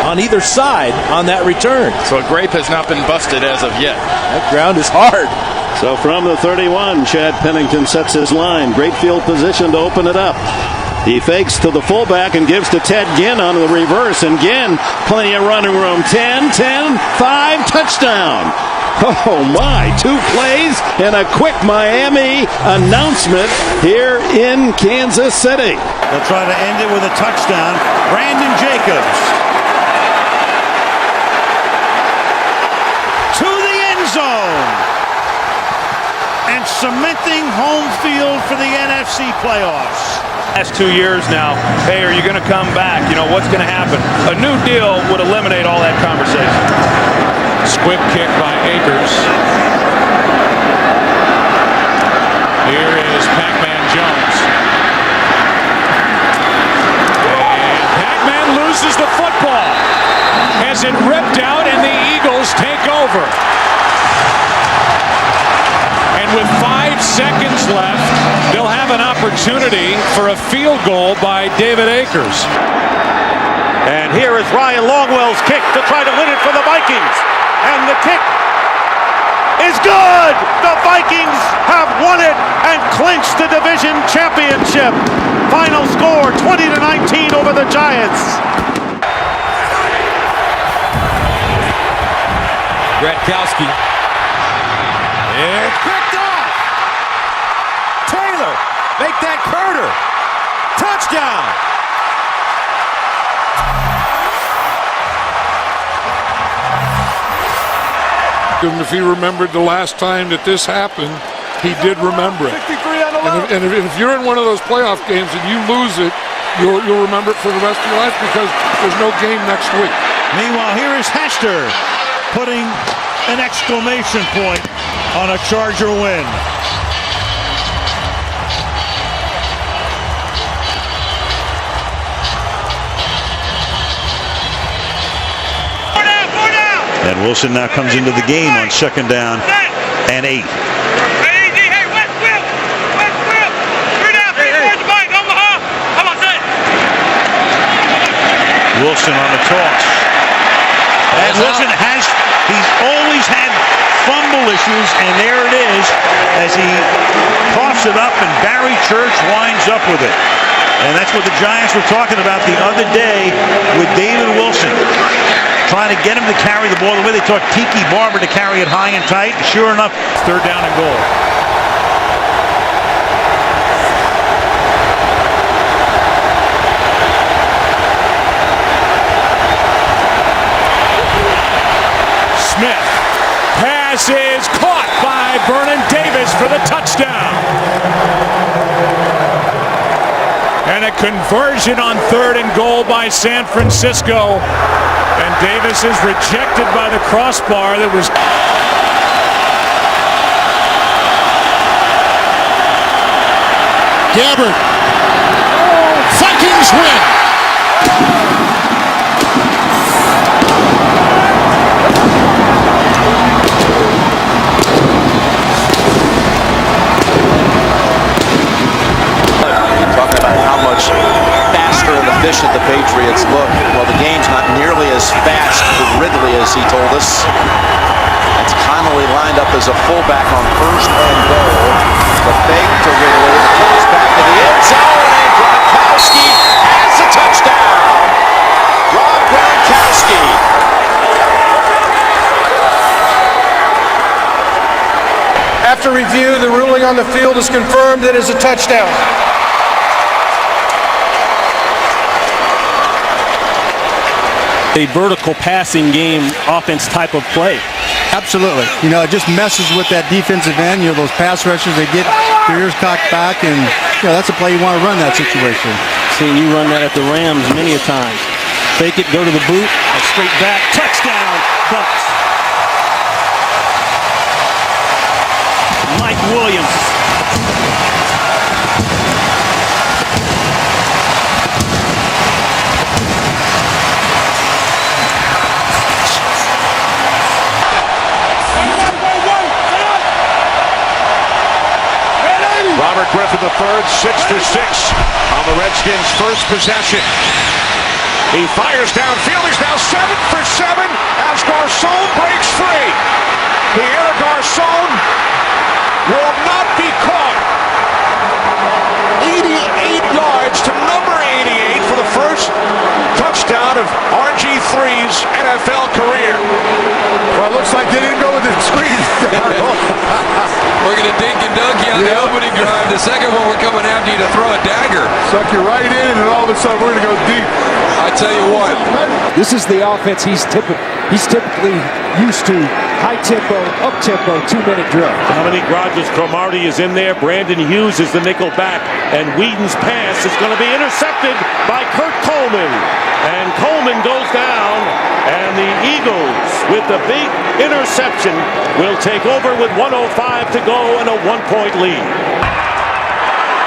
Speaker 24: On either side on that return.
Speaker 19: So a grape has not been busted as of yet.
Speaker 24: That ground is hard.
Speaker 14: So from the 31, Chad Pennington sets his line. Great field position to open it up. He fakes to the fullback and gives to Ted Ginn on the reverse. And Ginn, plenty of running room. 10, 5, touchdown. Oh my, 2 plays and a quick Miami announcement here in Kansas City.
Speaker 10: They'll try to end it with a touchdown. Brandon Jacobs. To the end zone. And cementing home field for the NFC playoffs.
Speaker 22: Last 2 years now, hey, are you going to come back? You know, what's going to happen? A new deal would eliminate all that conversation.
Speaker 3: Squib kick by Akers. Here is Pac-Man Jones. And Pac-Man loses the football. Has it ripped out, and the Eagles take over. And with 5 seconds left, they'll have an opportunity for a field goal by David Akers.
Speaker 16: And here is Ryan Longwell's kick to try to win it for the Vikings. And the kick is good! The Vikings have won it and clinched the division championship.
Speaker 8: Final score, 20-19 over the Giants.
Speaker 4: Gronkowski. It's picked off. Taylor, make that Carter. Touchdown.
Speaker 7: If he remembered the last time that this happened, he did remember it. And if you're in one of those playoff games and you lose it, you'll remember it for the rest of your life because there's no game next week.
Speaker 8: Meanwhile, here is Hester putting an exclamation point on a Charger win. And Wilson now comes into the game on 2nd down and 8. Wilson on the toss. And Wilson he's always had fumble issues, and there it is as he coughs it up, and Barry Church winds up with it. And that's what the Giants were talking about the other day with David Wilson. Trying to get him to carry the ball the way they taught Tiki Barber to carry it high and tight. And sure enough, 3rd down and goal.
Speaker 3: Smith. Pass is caught by Vernon Davis for the touchdown. And a conversion on 3rd and goal by San Francisco. And Davis is rejected by the crossbar that was...
Speaker 2: Gabbard. Vikings win.
Speaker 12: Talking about how much faster and efficient the Patriots look. Well, the game's not nearly as fast for Ridley as he told us. It's Connolly lined up as a fullback on 1st and goal. The fake to Ridley, the toss back to the end zone, and Gronkowski has the touchdown. Rob Gronkowski.
Speaker 13: After review, the ruling on the field is confirmed. It is a touchdown.
Speaker 22: A vertical passing game offense type of play.
Speaker 21: Absolutely. You know, it just messes with that defensive end. You know, those pass rushers, they get their ears cocked back, and, you know, that's a play you want to run that situation.
Speaker 22: Seeing you run that at the Rams many a time. Fake it, go to the boot, straight back, touchdown, Bucks. Mike Williams.
Speaker 20: Robert Griffin III, 6 for 6 on the Redskins' first possession. He fires downfield. He's now 7 for 7 as Garcon breaks free. Pierre Garcon will not be caught. 88 yards to number 88 for the first touchdown of RG3's NFL career.
Speaker 1: Well, it looks like they didn't go with the screen.
Speaker 23: We're going to dink and dunk you on the opening drive. The second one, we're coming after you to throw a dagger.
Speaker 1: Suck you right in, and all of a sudden we're going to go deep.
Speaker 23: I tell you what.
Speaker 25: This is the offense he's typically used to. High tempo, up tempo, 2-minute drill.
Speaker 6: Dominique Rodgers-Cromartie is in there. Brandon Hughes is the nickel back. And Whedon's pass is going to be intercepted by Kurt Coleman. And Coleman goes down. And the Eagles, with the big interception, will take over with 1:05 to go and a 1-point lead.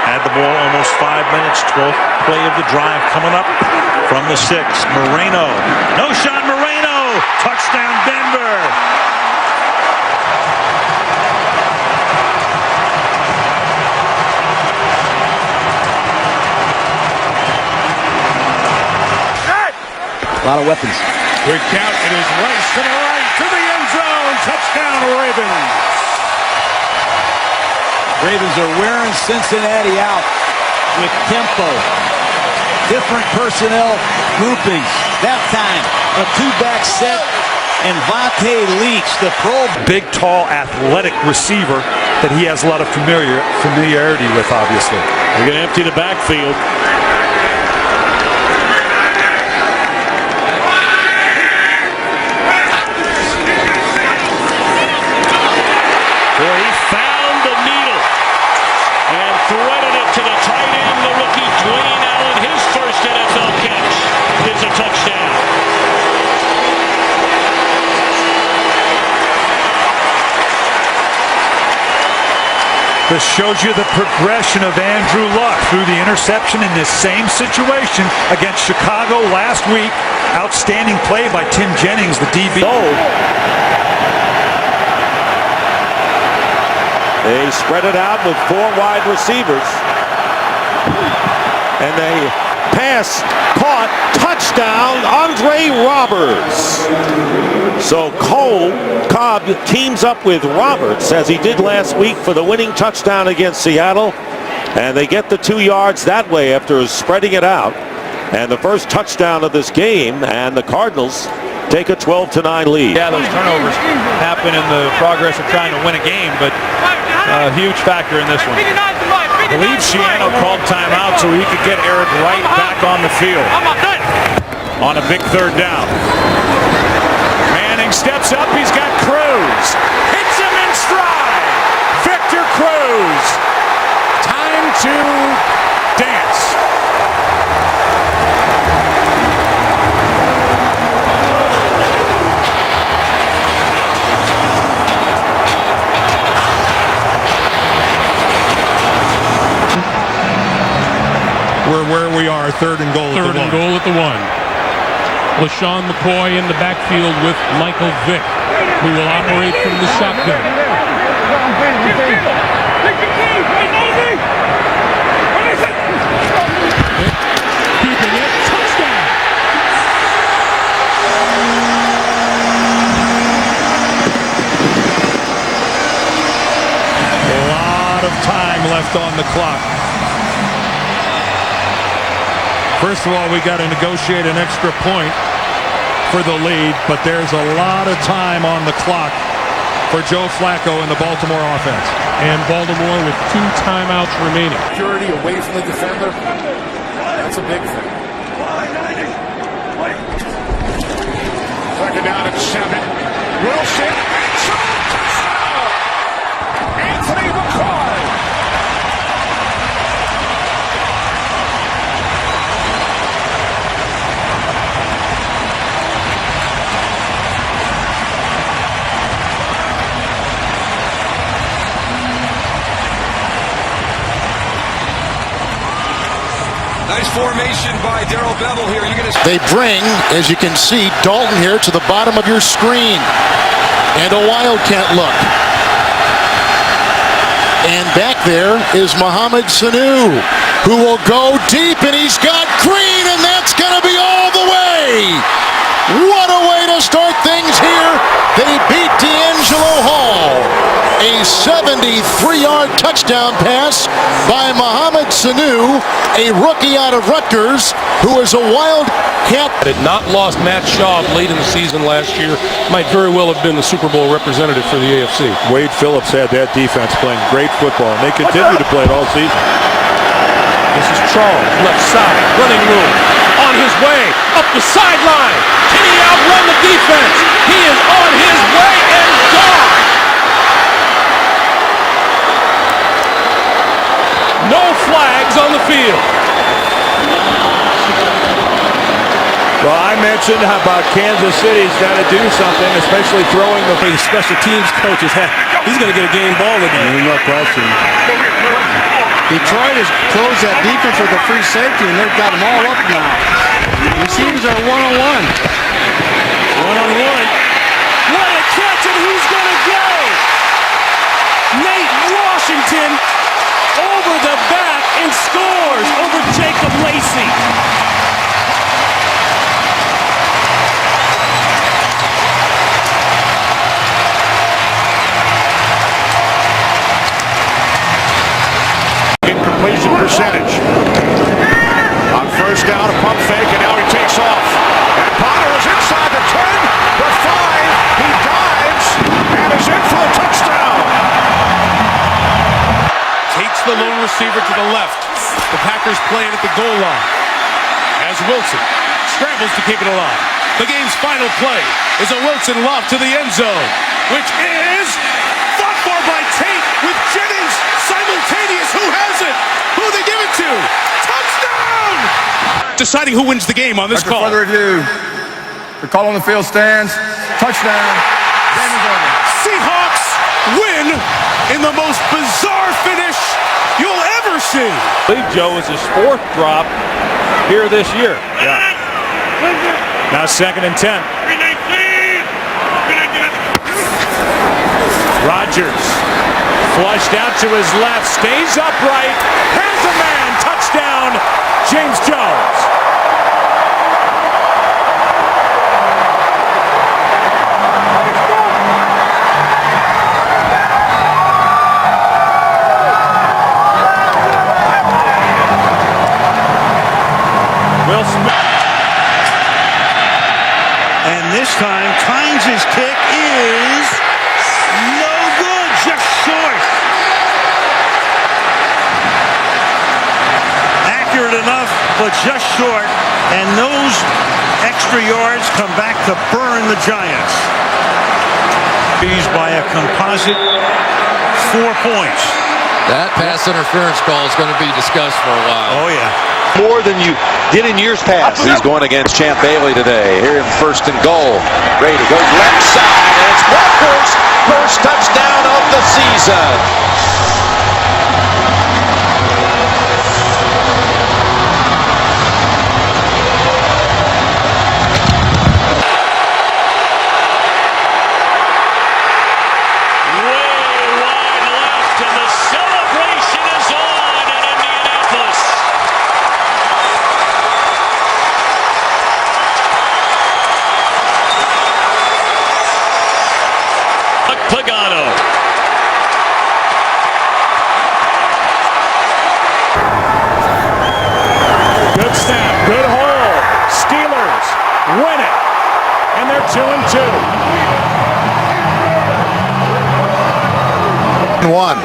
Speaker 10: Had the ball almost 5 minutes. 12th play of the drive coming up from the 6. Moreno. No shot, Moreno. Touchdown, Denver.
Speaker 25: A lot of weapons.
Speaker 6: Quick count. It is race to the right, to the end zone. Touchdown, Ravens.
Speaker 4: Ravens are wearing Cincinnati out.
Speaker 5: with tempo. Different personnel groupings. That time, a two-back set, and Vontae Leach, the pro.
Speaker 9: Big, tall, athletic receiver that he has a lot of familiarity with, obviously.
Speaker 16: They're going to empty the backfield.
Speaker 6: Boy, he found the needle and threaded it to the tight end, the rookie Dwayne Allen. His first NFL catch is a touchdown.
Speaker 9: This shows you the progression of Andrew Luck through the interception in this same situation against Chicago last week. Outstanding play by Tim Jennings, the DB.
Speaker 16: They spread it out with 4 wide receivers. And they pass, caught, touchdown, Andre Roberts. So Cobb teams up with Roberts, as he did last week, for the winning touchdown against Seattle. And they get the 2 yards that way after spreading it out. And the first touchdown of this game, and the Cardinals take a 12-9 lead.
Speaker 22: Yeah, those turnovers happen in the progress of trying to win a game, but a huge factor in this one.
Speaker 6: I believe Shiano called timeout so he could get Eric Wright back on the field on a big third down. Manning steps up. He's got Cruz. Hits him in stride. Victor Cruz. Time to dance.
Speaker 3: We're where we are, third and goal at the 1. LaShawn McCoy in the backfield with Michael Vick, who will operate from the shotgun. Keeping it, touchdown!
Speaker 6: A lot of time left on the clock.
Speaker 3: First of all, we got to negotiate an extra point for the lead, but there's a lot of time on the clock for Joe Flacco and the Baltimore offense. And Baltimore with 2 timeouts remaining.
Speaker 2: Security away from the defender. That's a big thing.
Speaker 20: Second down and 7. Wilson. Anthony McCoy.
Speaker 23: Nice formation by Darrell Bevel here. You're gonna...
Speaker 2: They bring, as you can see, Dalton here to the bottom of your screen. And a wildcat look. And back there is Mohamed Sanu, who will go deep, and he's got Green, and that's going to be all the way. What a way to start things here. They beat D'Angelo Hall. A 73-yard touchdown pass by Mohamed Sanu, a rookie out of Rutgers, who is a wildcat.
Speaker 11: Had not lost Matt Schaub late in the season last year, might very well have been the Super Bowl representative for the AFC.
Speaker 6: Wade Phillips had that defense playing great football, and they continue to play it all season.
Speaker 3: This is Charles, left side, running room, on his way, up the sideline. Can he outrun the defense? He is on his way and gone. No flags on the field.
Speaker 6: Well, I mentioned how about Kansas City's got to do something, especially throwing the special teams coaches. He's going to get a game ball today.
Speaker 21: No question. Detroit has closed that defense with a free safety, and they've got them all up now. Receivers are one-on-one.
Speaker 3: One-on-one. What a catch, and he's going to go. Nate Washington over the back and scores over Jacob Lacey.
Speaker 20: Incompletion percentage.
Speaker 3: the lone receiver to the left. The Packers playing at the goal line. As Wilson scrambles to keep it alive. The game's final play is a Wilson lob to the end zone, which is fought for by Tate with Jennings simultaneous. Who has it? Who they give it to? Touchdown! Deciding who wins the game on this call.
Speaker 13: Further review. The call on the field stands. Touchdown. Game is over.
Speaker 3: Seahawks win in the most bizarre finish you'll ever see.
Speaker 22: Big Joe is his 4th drop here this year. Yeah.
Speaker 8: Now 2nd and 10. Rodgers flushed out to his left, stays upright, has a man, touchdown, James Jones. Will Smith.
Speaker 10: And this time, Tynes' kick is no good, just short. Accurate enough, but just short. And those extra yards come back to burn the Giants. He's by a composite 4 points.
Speaker 23: That pass interference call is going to be discussed for a while.
Speaker 10: Oh, yeah.
Speaker 12: More than you did in years past. He's going against Champ Bailey today. Here in 1st and goal. Brady goes left side, and it's Walker's first touchdown of the season.
Speaker 10: Pagano.
Speaker 8: Good snap, good hold. Steelers win it. And they're 2-2.
Speaker 21: 1.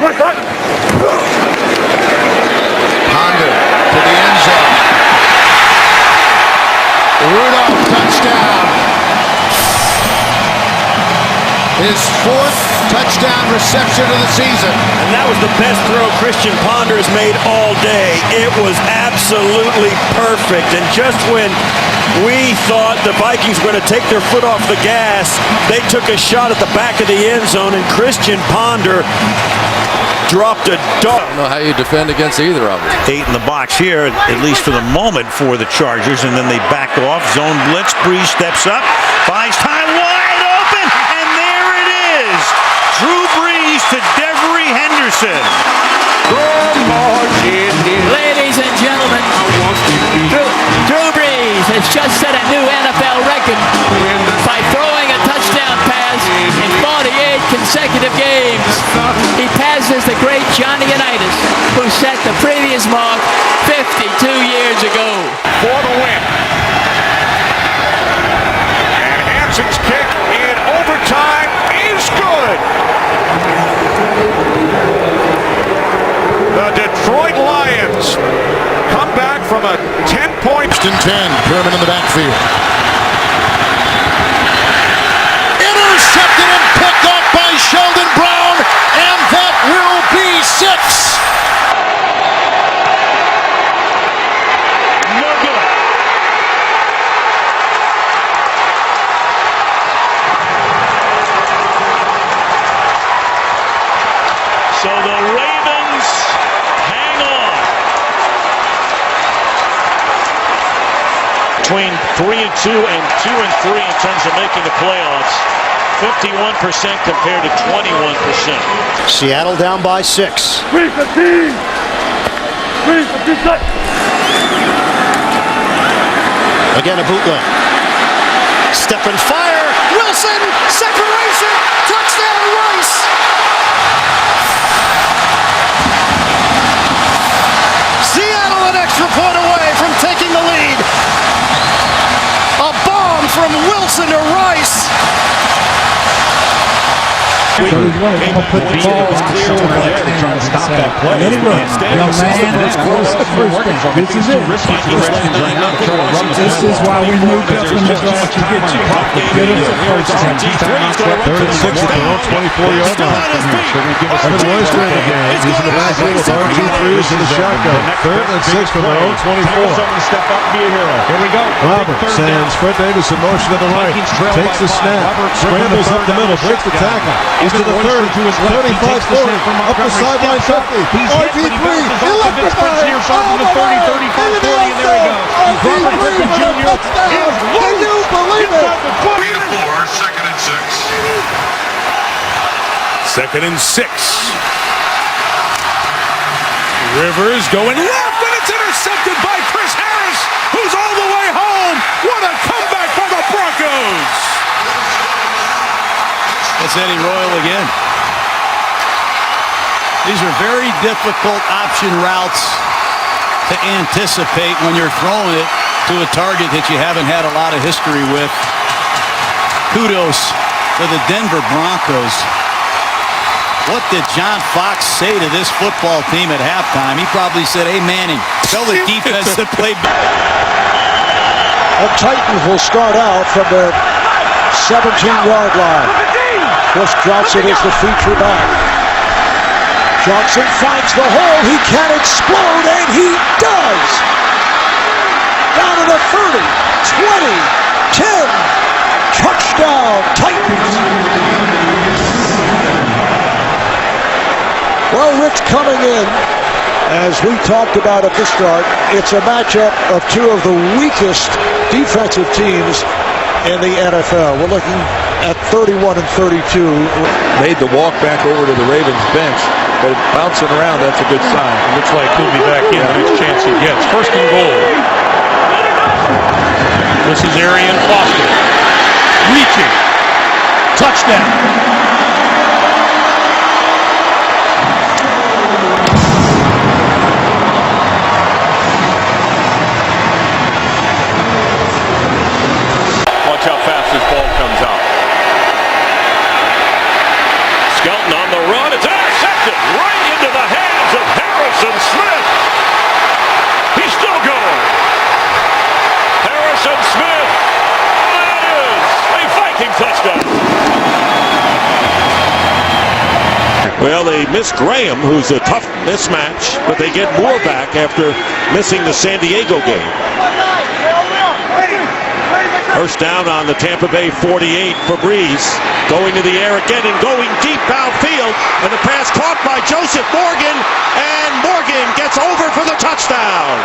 Speaker 21: Ponder to the end zone. Rudolph touchdown. His 4th touchdown reception of the season.
Speaker 14: And that was the best throw Christian Ponder has made all day. It was absolutely perfect. And just when we thought the Vikings were going to take their foot off the gas, they took a shot at the back of the end zone, and Christian Ponder dropped a dart.
Speaker 23: I don't know how you defend against either of them.
Speaker 10: 8 in the box here, at least for the moment, for the Chargers, and then they back off. Zone blitz. Breeze steps up, buys time, wide open, and there it is. Drew Brees to Devery Henderson.
Speaker 15: Ladies and gentlemen, Drew Brees has just set a new NFL record by throwing a touchdown pass in 48 consecutive games. He passes the great Johnny Unitas, who set the previous mark 52 years ago.
Speaker 20: For the win. And Hanson's kick in overtime is good. The Detroit Lions come back from a 10-point...
Speaker 2: 10, Kerman in the backfield. Intercepted and picked off by Sheldon Brown, and that will be 6.
Speaker 10: No good. So the Ravens hang on. Between 3-2 and 2-3 in terms of making the playoffs. 51% compared to 21%.
Speaker 8: Seattle down by 6. Again, a bootleg. Step and fire. Wilson, separation, touchdown, Rice. Seattle an extra point away from taking the lead. A bomb from Wilson to Rice. Sweet came up with the ball. It was clear to the there to try to stop that play. Instead, young man, this is it.
Speaker 25: This is why we moved up in the draft to get you. Get us the first time.
Speaker 8: 3rd and 6 at their own 24-yard line. Evan Royster in the game. He's in the backfield with RG3s in the shotgun. 3rd and 6 from their own 24.
Speaker 10: Step up and be a hero. Here we go.
Speaker 8: Robert sends Fred Davis in motion to the right. Takes the snap. Scrambles up the middle. Breaks the tackle. He's to the 30. 35-40. Up the sideline 50. RG3. Electrified.
Speaker 10: Here from the 30, 35, 40, and there he goes. Robert Griffin Jr. is
Speaker 8: Can you believe it?
Speaker 23: 2nd and 6.
Speaker 3: 2nd and 6. Rivers going left, and it's intercepted by Chris Harris, who's all the way home. What a comeback for the Broncos!
Speaker 5: That's Eddie Royal again. These are very difficult option routes to anticipate when you're throwing it to a target that you haven't had a lot of history with. Kudos to the Denver Broncos. What did John Fox say to this football team at halftime? He probably said, "Hey, Manning, tell the defense to play back."
Speaker 8: The Titans will start out from their 17-yard line. Chris Johnson is the feature back. Johnson finds the hole. He can explode, and he does. Down to the 30, 20, 10. Touchdown, Titans. Well, Rich, coming in, as we talked about at the start, it's a matchup of two of the weakest defensive teams in the NFL. We're looking at 31 and 32.
Speaker 7: Made the walk back over to the Ravens bench, but bouncing around, that's a good sign. It looks like he'll be back in the next chance he gets. 1st and goal.
Speaker 3: This is Arian Foster. Reaching. Touchdown. Watch how fast this ball comes out. Skelton on the run. It's intercepted right into the hands of Harrison Smith. He's still going. Harrison Smith. That is a Viking touchdown.
Speaker 16: Well, they miss Graham, who's a tough mismatch, but they get Moore back after missing the San Diego game. 1st down on the Tampa Bay 48 for Breeze. Going to the air again and going deep downfield. And the pass caught by Joseph Morgan. And Morgan gets over for the touchdown.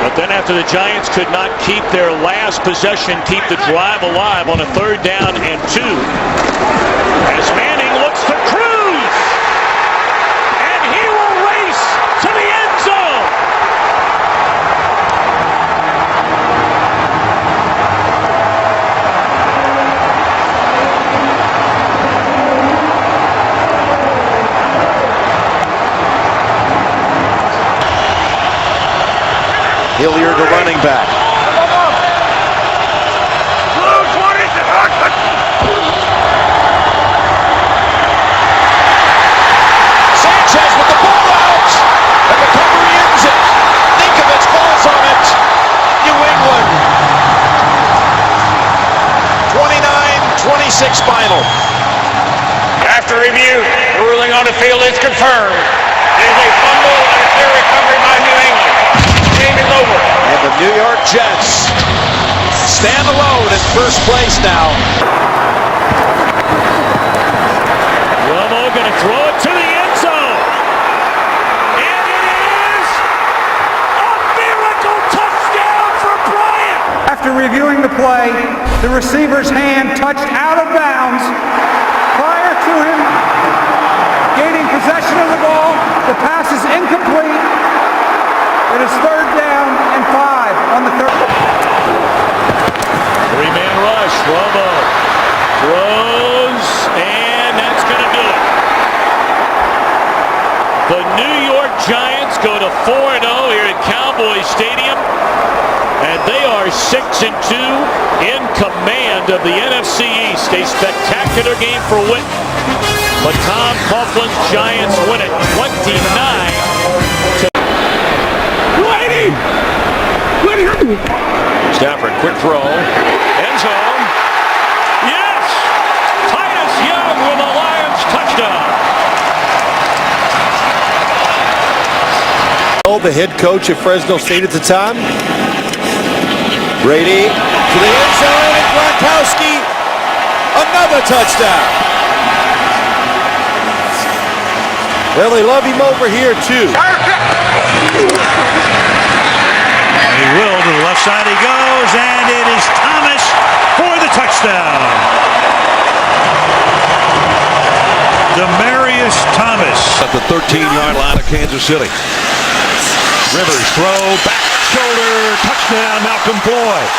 Speaker 16: But then after the Giants could not keep their last possession, keep the drive alive on a 3rd down and 2. As Manning looks to cruise. And he will race to the end zone.
Speaker 12: Hilliard, the running back.
Speaker 20: Sanchez with the ball out, and recovery ends it. Ninkovich falls on it. New England. 29-26 final.
Speaker 17: After review, the ruling on the field is confirmed. It is a fumble and a clear recovery by New England. Game is over.
Speaker 20: And the New York Jets stand alone in first place now.
Speaker 16: Romo going to throw it to the end zone. And it is a miracle touchdown for Bryant.
Speaker 18: After reviewing the play, the receiver's hand touched out of bounds. Prior to him gaining possession of the ball, the pass is incomplete. It is 3rd down and 5 on the 3rd.
Speaker 16: 3-man rush. Romo throws, and that's going to do it.
Speaker 1: go to 4-0 here at Cowboy Stadium. And they are 6-2 in command of the NFC East. A spectacular game for Witten. But Tom Coughlin's Giants win it 29-.
Speaker 16: Stafford, quick throw. End zone.
Speaker 1: Yes! Titus Young with a Lions touchdown.
Speaker 4: The head coach at Fresno State at the time. Brady to the end zone, and Gronkowski, another touchdown. Well, they love him over here, too.
Speaker 10: He will to the left side he goes, and it is Thomas for the touchdown. Demaryius Thomas.
Speaker 20: At the 13-yard line of Kansas City.
Speaker 10: Rivers throw, back shoulder, touchdown, Malcolm Floyd.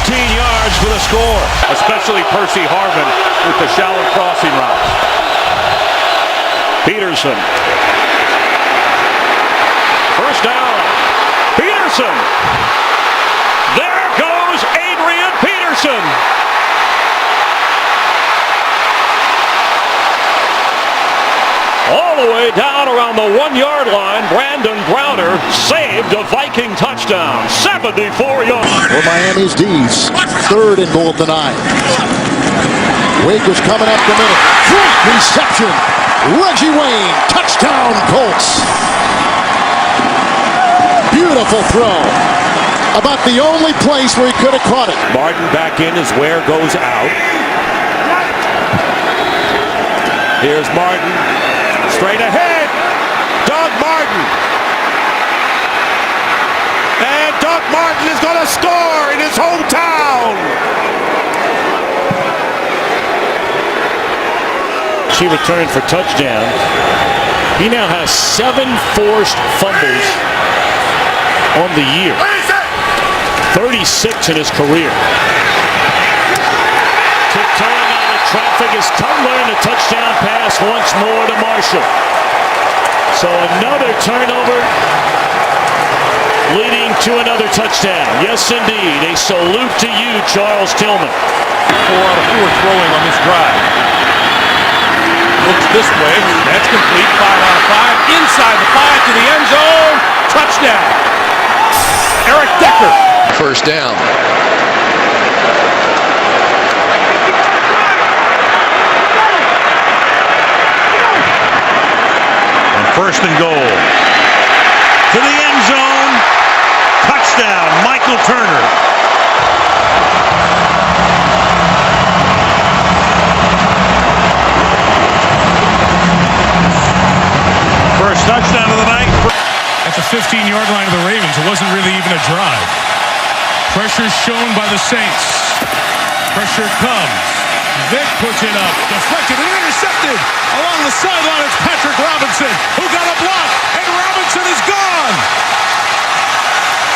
Speaker 16: Yards for the score.
Speaker 6: Especially Percy Harvin with the shallow crossing routes. Peterson. First down. Peterson. There goes Adrian Peterson. All the way down around the 1-yard line, Brandon Browner saved a Viking touchdown. 74 yards.
Speaker 2: For Miami's D's, 3rd and goal at the 9. Wake was coming up the middle. Great reception. Reggie Wayne, touchdown Colts. Beautiful throw. About the only place where he could have caught it.
Speaker 16: Martin back in as Ware goes out. Here's Martin. Straight ahead, Doug Martin. And Doug Martin is going to score in his hometown.
Speaker 1: She returned for touchdown. He now has 7 forced fumbles on the year. 36 in his career. Tiptoeing out of traffic is Cutler, and a touchdown pass once more to Marshall. So another turnover leading to another touchdown. Yes, indeed. A salute to you, Charles Tillman.
Speaker 7: 4 out of 4 throwing on this drive. Looks this way. That's complete. 5 out of 5. Inside the 5 to the end zone. Touchdown. Eric Decker.
Speaker 23: First down.
Speaker 10: First and goal. To the end zone. Touchdown, Michael Turner. First touchdown of the night.
Speaker 3: At the 15-yard line of the Ravens, it wasn't really even a drive. Pressure shown by the Saints. Pressure comes. Vick puts it up, deflected and intercepted. Along the sideline, it's Patrick Robinson, who got a block, and Robinson is gone.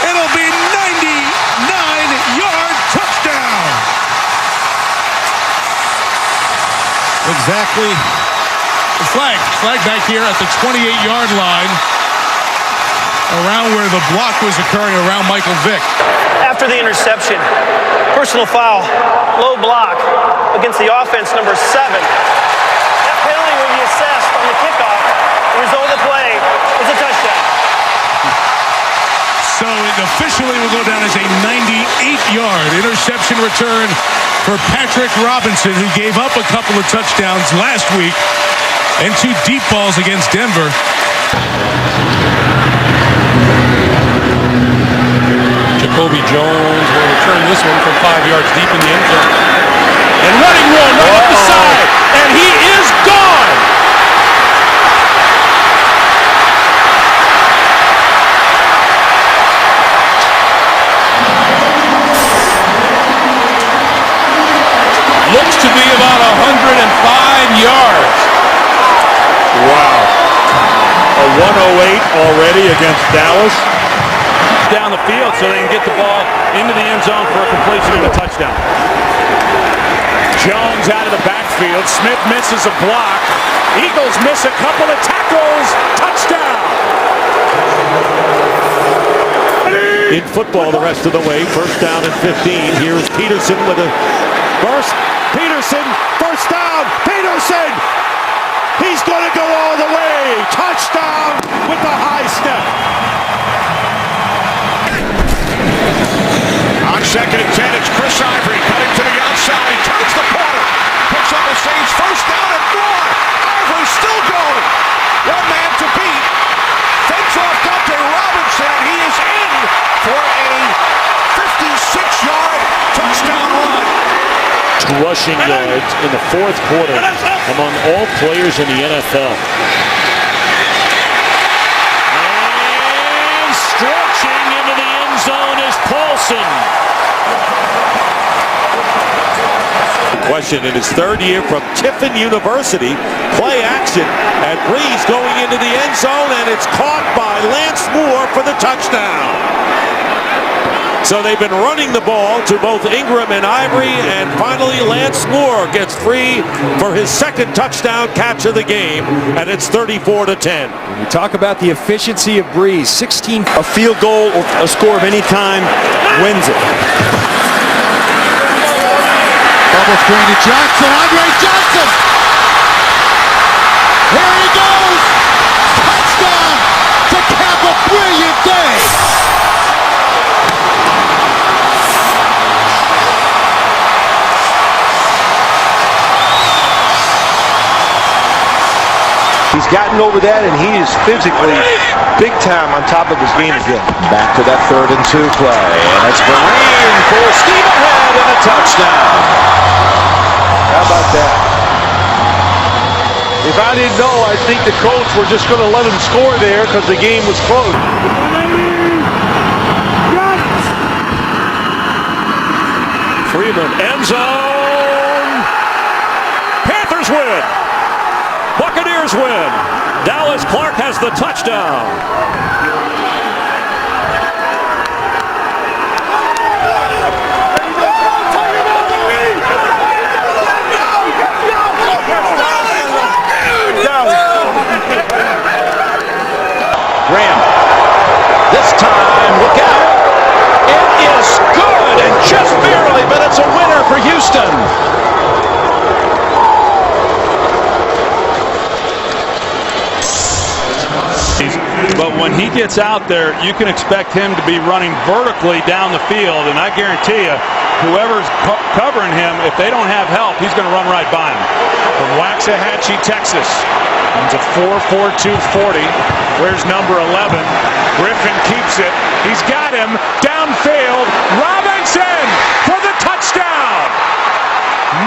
Speaker 3: It'll be 99-yard touchdown. Exactly. Flag back here at the 28-yard line, around where the block was occurring around Michael Vick.
Speaker 9: After the interception, personal foul, low block against the offense, number 7. That penalty will be assessed on the kickoff. The result of the play is a touchdown.
Speaker 3: So it officially will go down as a 98-yard interception return for Patrick Robinson, who gave up a couple of touchdowns last week and 2 deep balls against Denver.
Speaker 11: Jacoby Jones will return this one from 5 yards deep in the end zone. And running one right up the side, and he is gone.
Speaker 7: Looks to be about 105 yards.
Speaker 6: Wow. A 108 already against Dallas.
Speaker 3: Down the field so they can get the ball into the end zone for a completion and a touchdown. Jones out of the backfield.
Speaker 6: backfield. Smith misses a block. Eagles miss a couple of tackles. Touchdown.
Speaker 16: In football the rest of the way. First down and 15. Here is Peterson with a burst. Peterson, first down. Peterson! He's going to go all the way. Touchdown with the high step.
Speaker 20: On second and 10, it's Chris Ivory cutting to the outside. He turns the corner. Picks up the Saints first down and more. Ivory still going. One man to beat. Fakes off Dante Robinson, and he is in for a 56-yard touchdown run.
Speaker 1: Rushing yards in the fourth quarter among all players in the NFL. And stretching into the end zone is Paulson.
Speaker 16: Question in his third year from Tiffin University. Play action, and Breeze going into the end zone, and it's caught by Lance Moore for the touchdown. So they've been running the ball to both Ingram and Ivory, and finally Lance Moore gets free for his second touchdown catch of the game, and it's 34-10.
Speaker 25: You talk about the efficiency of Breeze. 16, a field goal or a score of any kind wins it.
Speaker 2: Bubble screen to Johnson. Andre Johnson. Here he goes. Touchdown to cap a brilliant day.
Speaker 12: He's gotten over that, and he is physically big time on top of his game again. Back to that 3rd and 2 play, and it's Vereen for Steve ahead and a touchdown. How about that? If I didn't know, I think the Colts were just going to let him score there because the game was close.
Speaker 1: Freeman, end zone. Panthers win. Buccaneers win. Dallas Clark has the touchdown.
Speaker 12: Graham. This time, look out. It is good, and just barely, but it's a winner for Houston.
Speaker 10: But when he gets out there, you can expect him to be running vertically down the field, and I guarantee you, whoever's covering him, if they don't have help, he's going to run right by him.
Speaker 6: From Waxahachie, Texas, into 4.42.40. Where's number 11? Griffin keeps it. He's got him downfield. Robinson for the touchdown.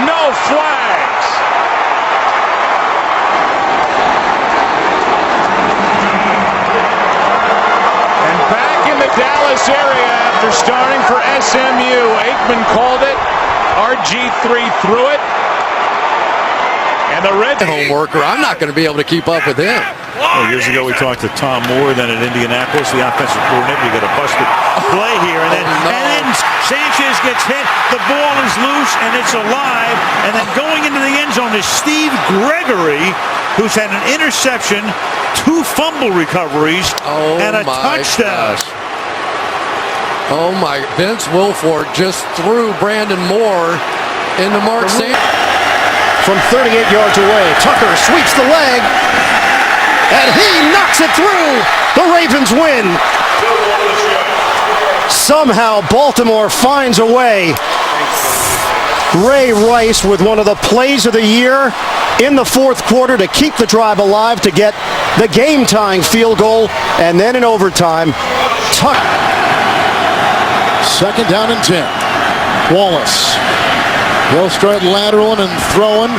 Speaker 6: No flags. And back in the Dallas area after starting for SMU. Aikman called it. RG3 threw it. And the red
Speaker 13: homeworker, I'm not going to be able to keep up with him.
Speaker 7: Well, years ago, we talked to Tom Moore, then at Indianapolis, the offensive coordinator. You got a busted play here, and then Sanchez gets hit. The ball is loose, and it's alive. And then going into the end zone is Steve Gregory, who's had an interception, 2 fumble recoveries, and a touchdown.
Speaker 13: Gosh. Oh my! Vince Wilfork just threw Brandon Moore into Mark Sanchez.
Speaker 19: From 38 yards away, Tucker sweeps the leg, and he knocks it through. The Ravens win. Somehow Baltimore finds a way. Ray Rice with one of the plays of the year in the fourth quarter to keep the drive alive, to get the game-tying field goal, and then in overtime, Tucker.
Speaker 2: 2nd down and 10. Wallace. He'll start lateraling and throwing,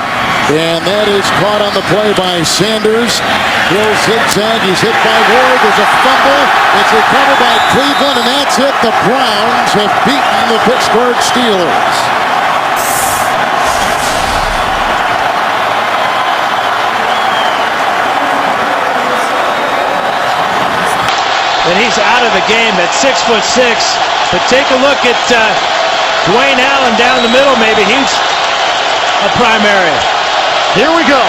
Speaker 2: and that is caught on the play by Sanders. He'll zigzag. He's hit by Ward. There's a fumble. It's recovered by Cleveland, and that's it. The Browns have beaten the Pittsburgh Steelers.
Speaker 21: And he's out of the game at 6'6". But take a look at Dwayne Allen down the middle. Maybe he's a primary.
Speaker 8: Here we go.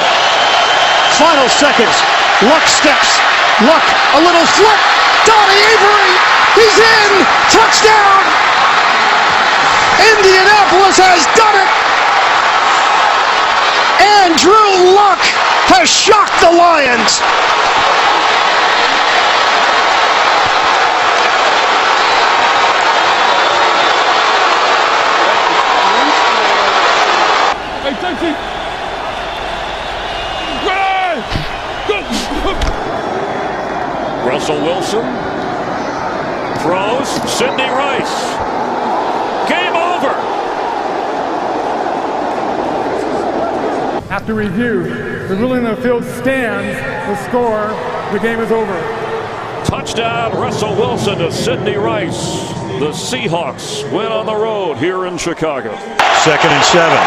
Speaker 8: Final seconds. Luck steps. Luck, a little flip. Donnie Avery. He's in. Touchdown. Indianapolis has done it. Andrew Luck has shocked the Lions.
Speaker 1: Russell Wilson throws. Sidney Rice. Game over.
Speaker 5: After review, the ruling on the field stands. The score, the game is over.
Speaker 1: Touchdown, Russell Wilson to Sidney Rice. The Seahawks win on the road here in Chicago.
Speaker 7: 2nd and 7.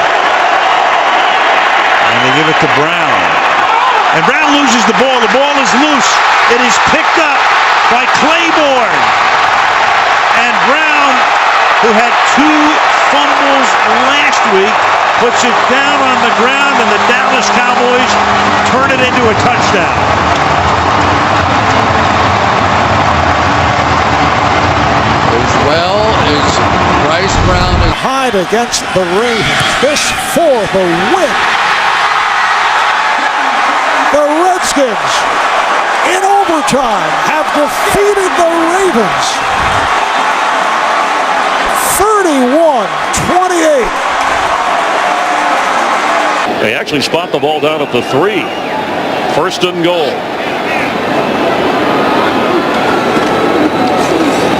Speaker 7: And they give it to Brown. And Brown loses the ball. The ball is loose. It is picked up by Claiborne. And Brown, who had 2 fumbles last week, puts it down on the ground, and the Dallas Cowboys turn it into a touchdown.
Speaker 13: As well as Bryce Brown is
Speaker 8: Hyde against the Ravens. This for the win. The Redskins, in overtime, have defeated the Ravens 31-28.
Speaker 1: They actually spot the ball down at the 3. 1st and goal.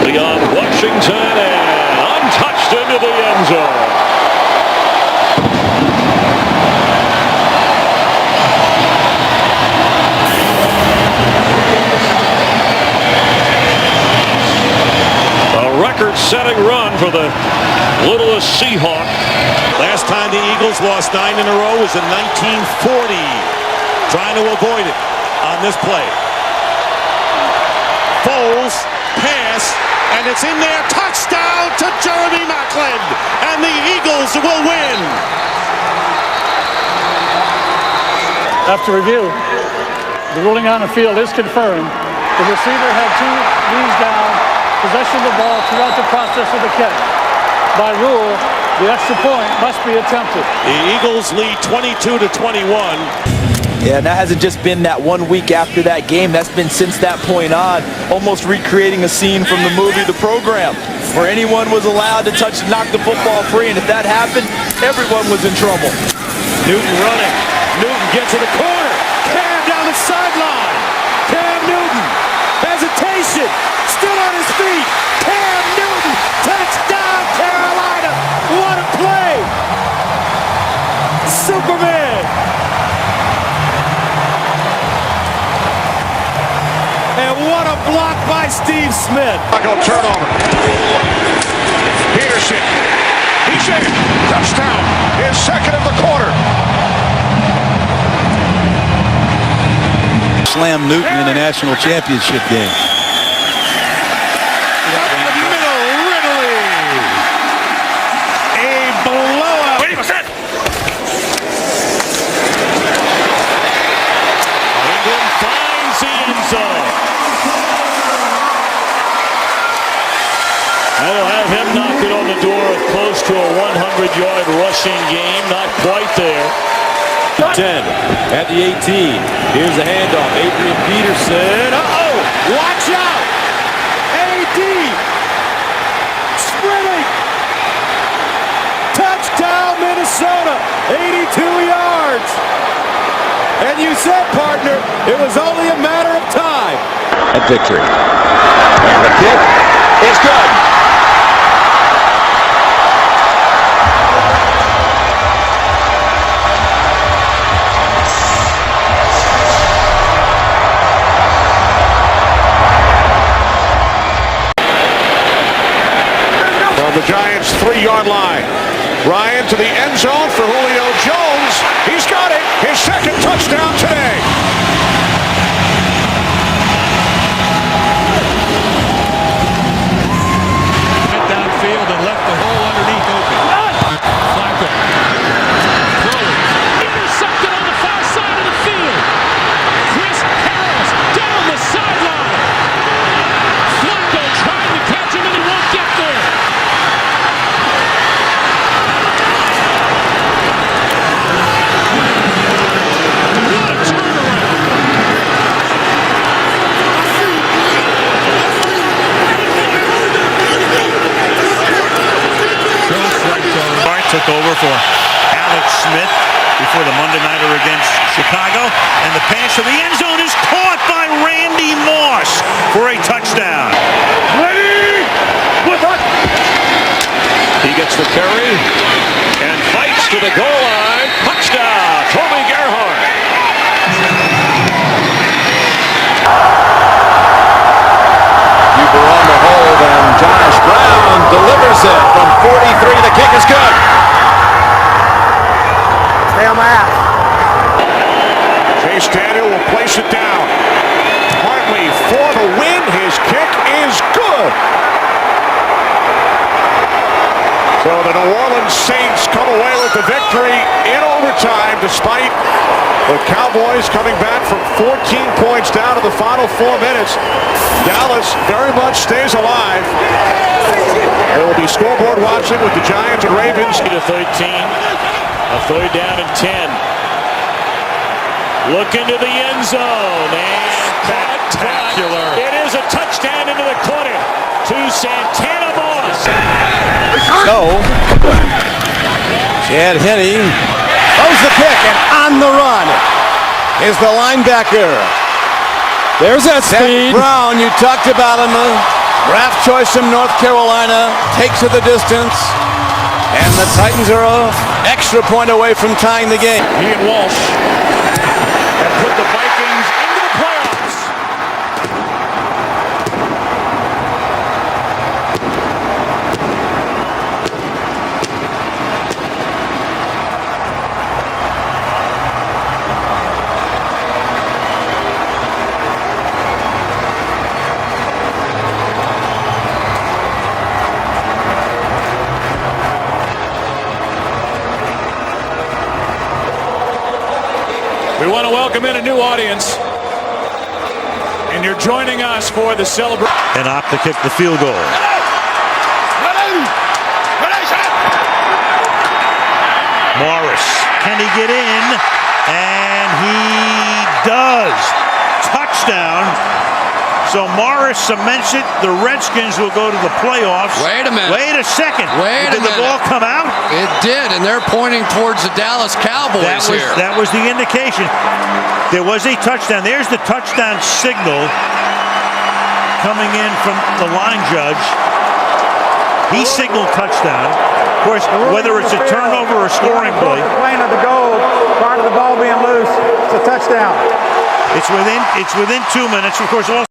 Speaker 1: Leon Washington and untouched into the end zone. Record-setting run for the littlest Seahawk.
Speaker 16: Last time the Eagles lost 9 in a row was in 1940. Trying to avoid it on this play. Foles, pass, and it's in there. Touchdown to Jeremy Maclin, and the Eagles will win.
Speaker 5: After review, the ruling on the field is confirmed. The receiver had 2 knees down, possession of the ball throughout the process of the catch. By rule, the extra point must be attempted.
Speaker 16: The Eagles lead 22-21.
Speaker 4: Yeah, and that hasn't just been that 1 week after that game. That's been since that point on, almost recreating a scene from the movie The Program, where anyone was allowed to touch and knock the football free, and if that happened, everyone was in trouble.
Speaker 16: Newton running. Newton gets to the corner. Cam down the sideline. Cam Newton. Hesitation. Still on his feet. Cam Newton. Touchdown, Carolina. What a play. Superman. And what a block by Steve Smith.
Speaker 20: Turnover. Peterson. He's in. Touchdown. His 2nd of the quarter.
Speaker 4: Slam Newton in the national championship game.
Speaker 1: That'll have him knocking on the door of close to a 100-yard rushing game. Not quite there.
Speaker 4: 10 at the 18. Here's a handoff. Adrian Peterson. Uh-oh! Watch out! A.D. sprinting. Touchdown, Minnesota. 82 yards. And you said, partner, it was only a matter of time.
Speaker 12: And victory. And the kick is good.
Speaker 20: The Giants' 3-yard line. Ryan to the end zone for Julio Jones. He's got it. His 2nd touchdown today.
Speaker 3: Went downfield and left the hole underneath open. Flacco. Throwing. Intercepted on the for?
Speaker 7: Alex Smith before the Monday nighter against Chicago. And the pass to the end zone is caught by Randy Moss for a touchdown.
Speaker 1: Ready? He gets the carry and fights to the goal line. Touchdown, Toby Gerhardt.
Speaker 12: Huber on the hold, and Josh Brown delivers it from 43. The kick is good.
Speaker 18: Stay on my ass.
Speaker 20: Chase Daniel will place it down. Hartley for the win. His kick is good. So the New Orleans Saints come away with the victory in overtime despite the Cowboys coming back from 14 points down to the final 4 minutes. Dallas very much stays alive. There will be scoreboard watching with the Giants and Ravens.
Speaker 1: To 13, a third down and 10. Look into the end zone and spectacular. It is a touchdown into the corner to Santana Moss.
Speaker 19: So, Chad Henne throws the pick, and on the run is the linebacker. There's that speed. Brown, you talked about him, a draft choice from North Carolina, takes it the distance, and the Titans are an extra point away from tying the game.
Speaker 1: He and Walsh have put the Vikings into the playoffs. We want to welcome in a new audience, and you're joining us for the celebration.
Speaker 7: And opt to kick the field goal. Morris, can he get in? And he does. Touchdown. So Morris cements it. The Redskins will go to the playoffs.
Speaker 13: Wait a minute.
Speaker 7: Wait a second.
Speaker 13: Wait a minute.
Speaker 7: Did the ball come out?
Speaker 13: It did, and they're pointing towards the Dallas Cowboys here.
Speaker 7: That was the indication. There was a touchdown. There's the touchdown signal coming in from the line judge. He signaled touchdown. Of course, whether it's a turnover or a scoring play.
Speaker 18: Plane of the goal prior to the ball being loose. It's a touchdown.
Speaker 7: It's within 2 minutes. Of course, also